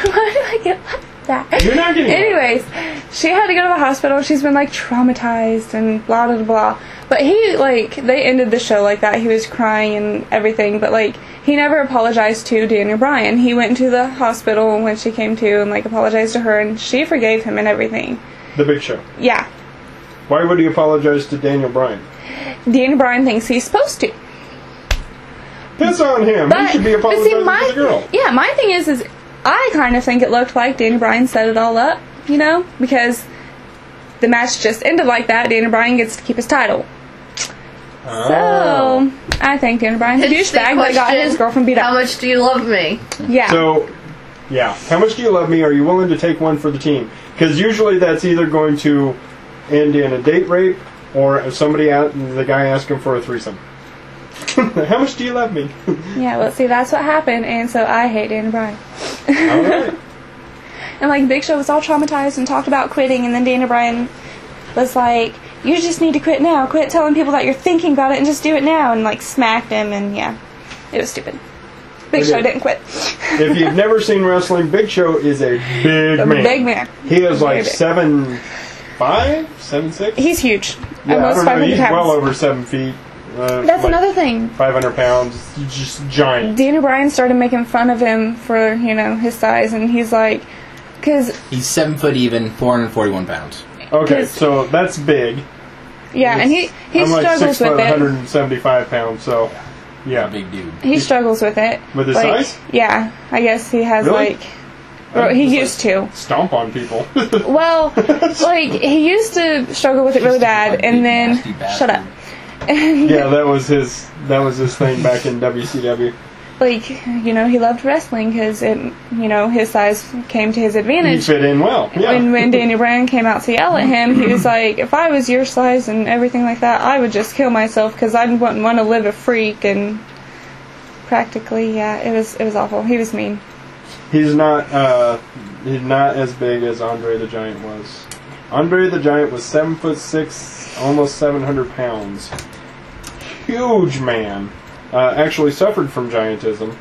Why did I get like that? You're not getting Anyways, she had to go to the hospital. She's been, like, traumatized and blah, blah, blah. But he, like, they ended the show like that. He was crying and everything. But, like, he never apologized to Daniel Bryan. He went to the hospital when she came to and, like, apologized to her. And she forgave him and everything. The Big Show. Yeah. Why would he apologize to Daniel Bryan? Daniel Bryan thinks he's supposed to. Piss on him. He should be apologizing to the girl. Yeah, my thing is I kind of think it looked like Daniel Bryan set it all up, you know, because the match just ended like that. Daniel Bryan gets to keep his title. So, I think Daniel Bryan's a It's the douchebag that got question, his girlfriend beat How up. much do you love me? Yeah. So, yeah. How much do you love me? Are you willing to take one for the team? Because usually that's either going to end in a date rape or if somebody the guy asking for a threesome. How much do you love me? Yeah, well, see, that's what happened, and so I hate Daniel Bryan. All right. And, like, Big Show was all traumatized and talked about quitting, and then Daniel Bryan was like, you just need to quit now. Quit telling people that you're thinking about it and just do it now, and, like, smacked him, and, yeah. It was stupid. Big Okay. Show didn't quit. If you've never seen wrestling, Big Show is a big man. Big man. He is like Very big. 7'5", 7'6". He's huge. Yeah, I Almost don't know. 500 He's pounds. well over 7 feet. That's like another thing. 500 pounds. He's just giant. Daniel Bryan started making fun of him for, you know, his size, and he's like, because, He's 7 foot even, 441 pounds. Okay, 'Cause- so that's big. yeah, and he I'm like struggles 6 foot, with it. 175 pounds. So, yeah. Big dude. He struggles with it. With his like, size? Yeah, I guess he has, Really? like, well, he used to. Stomp on people. Well, like, he used to struggle with it really bad, and then, Nasty bastard. shut up. And, Yeah, that was his thing back in WCW. like, you know, he loved wrestling because it, you know, his size came to his He advantage. fit in well. Yeah. When Daniel Bryan came out to yell at him, he was like, if I was your size and everything like that, I would just kill myself because I wouldn't want to live a freak. And practically, yeah, it was awful. He was mean. He's not as big as Andre the Giant was. Andre the Giant was 7'6", almost 700 pounds. Huge man. Actually suffered from giantism.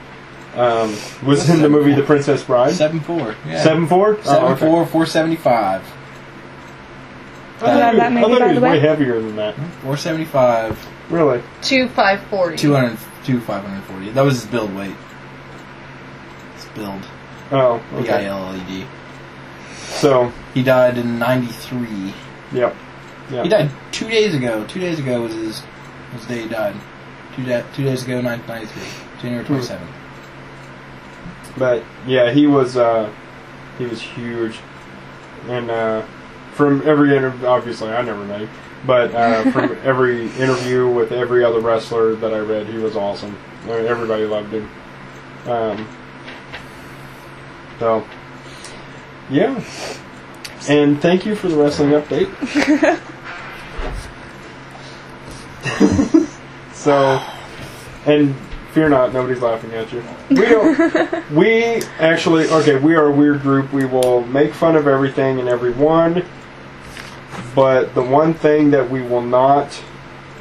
Was in the movie The Princess Bride. 7'4". Yeah. 7'4"? 7'4", 475. I thought that he maybe, was by the way way. heavier than that. 475. Really? 2,540. 540. That was his build weight. His build. Oh, okay. B-I-L-L-E-D. So, He died in 93. yep. He died 2 days ago. 2 days ago was the day he died. Two days ago, 93. January 27th. But yeah, he was huge, and from every interview, obviously I never met him, but from every interview with every other wrestler that I read, he was awesome. I mean, everybody loved him. So yeah, and thank you for the wrestling update. So, and fear not, nobody's laughing at you. We actually, we are a weird group. We will make fun of everything and everyone, but the one thing that we will not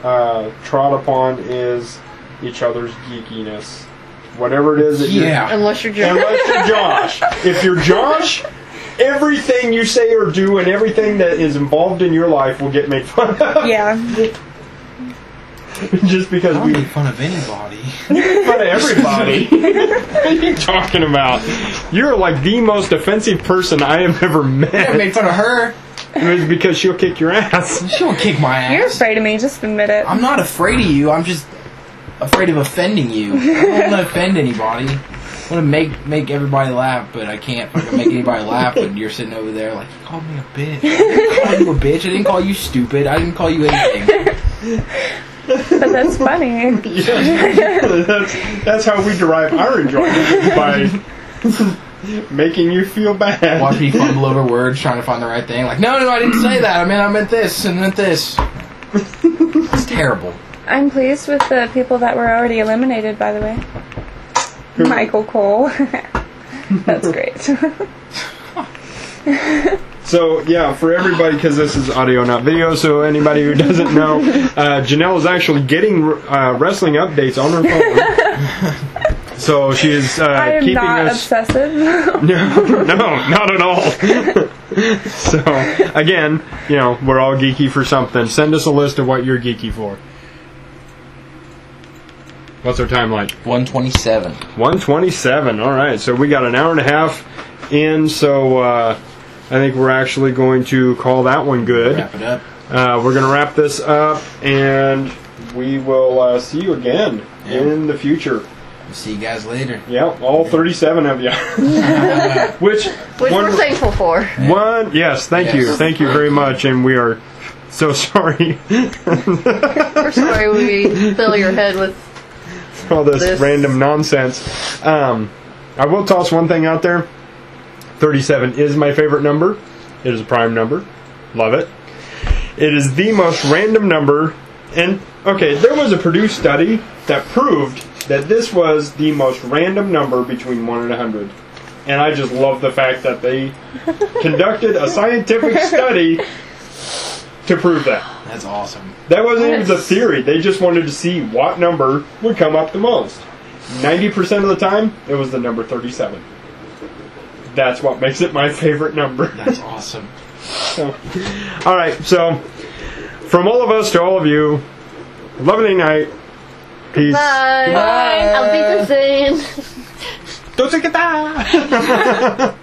trot upon is each other's geekiness. Whatever it is that Unless you're Josh. unless you're Josh. If you're Josh, everything you say or do and everything that is involved in your life will get made fun of. Yeah. Just because I don't we make fun of anybody. make fun of everybody. What are you talking about? You're like the most offensive person I have ever I met. made fun of her. It was because she'll kick your ass. She won't kick my ass. You're afraid of me, just admit it. I'm not afraid of you. I'm just afraid of offending you. I don't want to offend anybody. I want to make everybody laugh, but I can't fucking make anybody laugh when you're sitting over there like, you called me a bitch. I didn't call you a bitch. I didn't call you stupid. I didn't call you anything. But that's funny. That's how we derive our enjoyment, by making you feel bad. Watch me fumble over words trying to find the right thing. Like, no, I didn't say that. I meant this and meant this. It's terrible. I'm pleased with the people that were already eliminated, by the way. Who? Michael Cole. That's great. So, yeah, for everybody, because this is audio, not video, so anybody who doesn't know, Janelle is actually getting wrestling updates on her phone. So she is I am keeping not us... obsessive. No, not at all. So, again, we're all geeky for something. Send us a list of what you're geeky for. What's our time like? 127. 127. All right. So we got an hour and a half in. So I think we're actually going to call that one good. Wrap it up. We're going to wrap this up, and we will see you again in the future. We'll see you guys later. Yeah, all 37 of you. Which we're thankful for. Yes, thank you very much, and we are so sorry. We're sorry we fill your head with all this random nonsense. I will toss one thing out there. 37 is my favorite number. It is a prime number. Love it. It is the most random number. And, okay, there was a Purdue study that proved that this was the most random number between 1 and 100. And I just love the fact that they conducted a scientific study to prove that. That's awesome. That wasn't even the theory. They just wanted to see what number would come up the most. 90% of the time, it was the number 37. That's what makes it my favorite number. That's awesome. So, all right, so from all of us to all of you, lovely night. Peace. Bye. I'll be the same. Don't take it.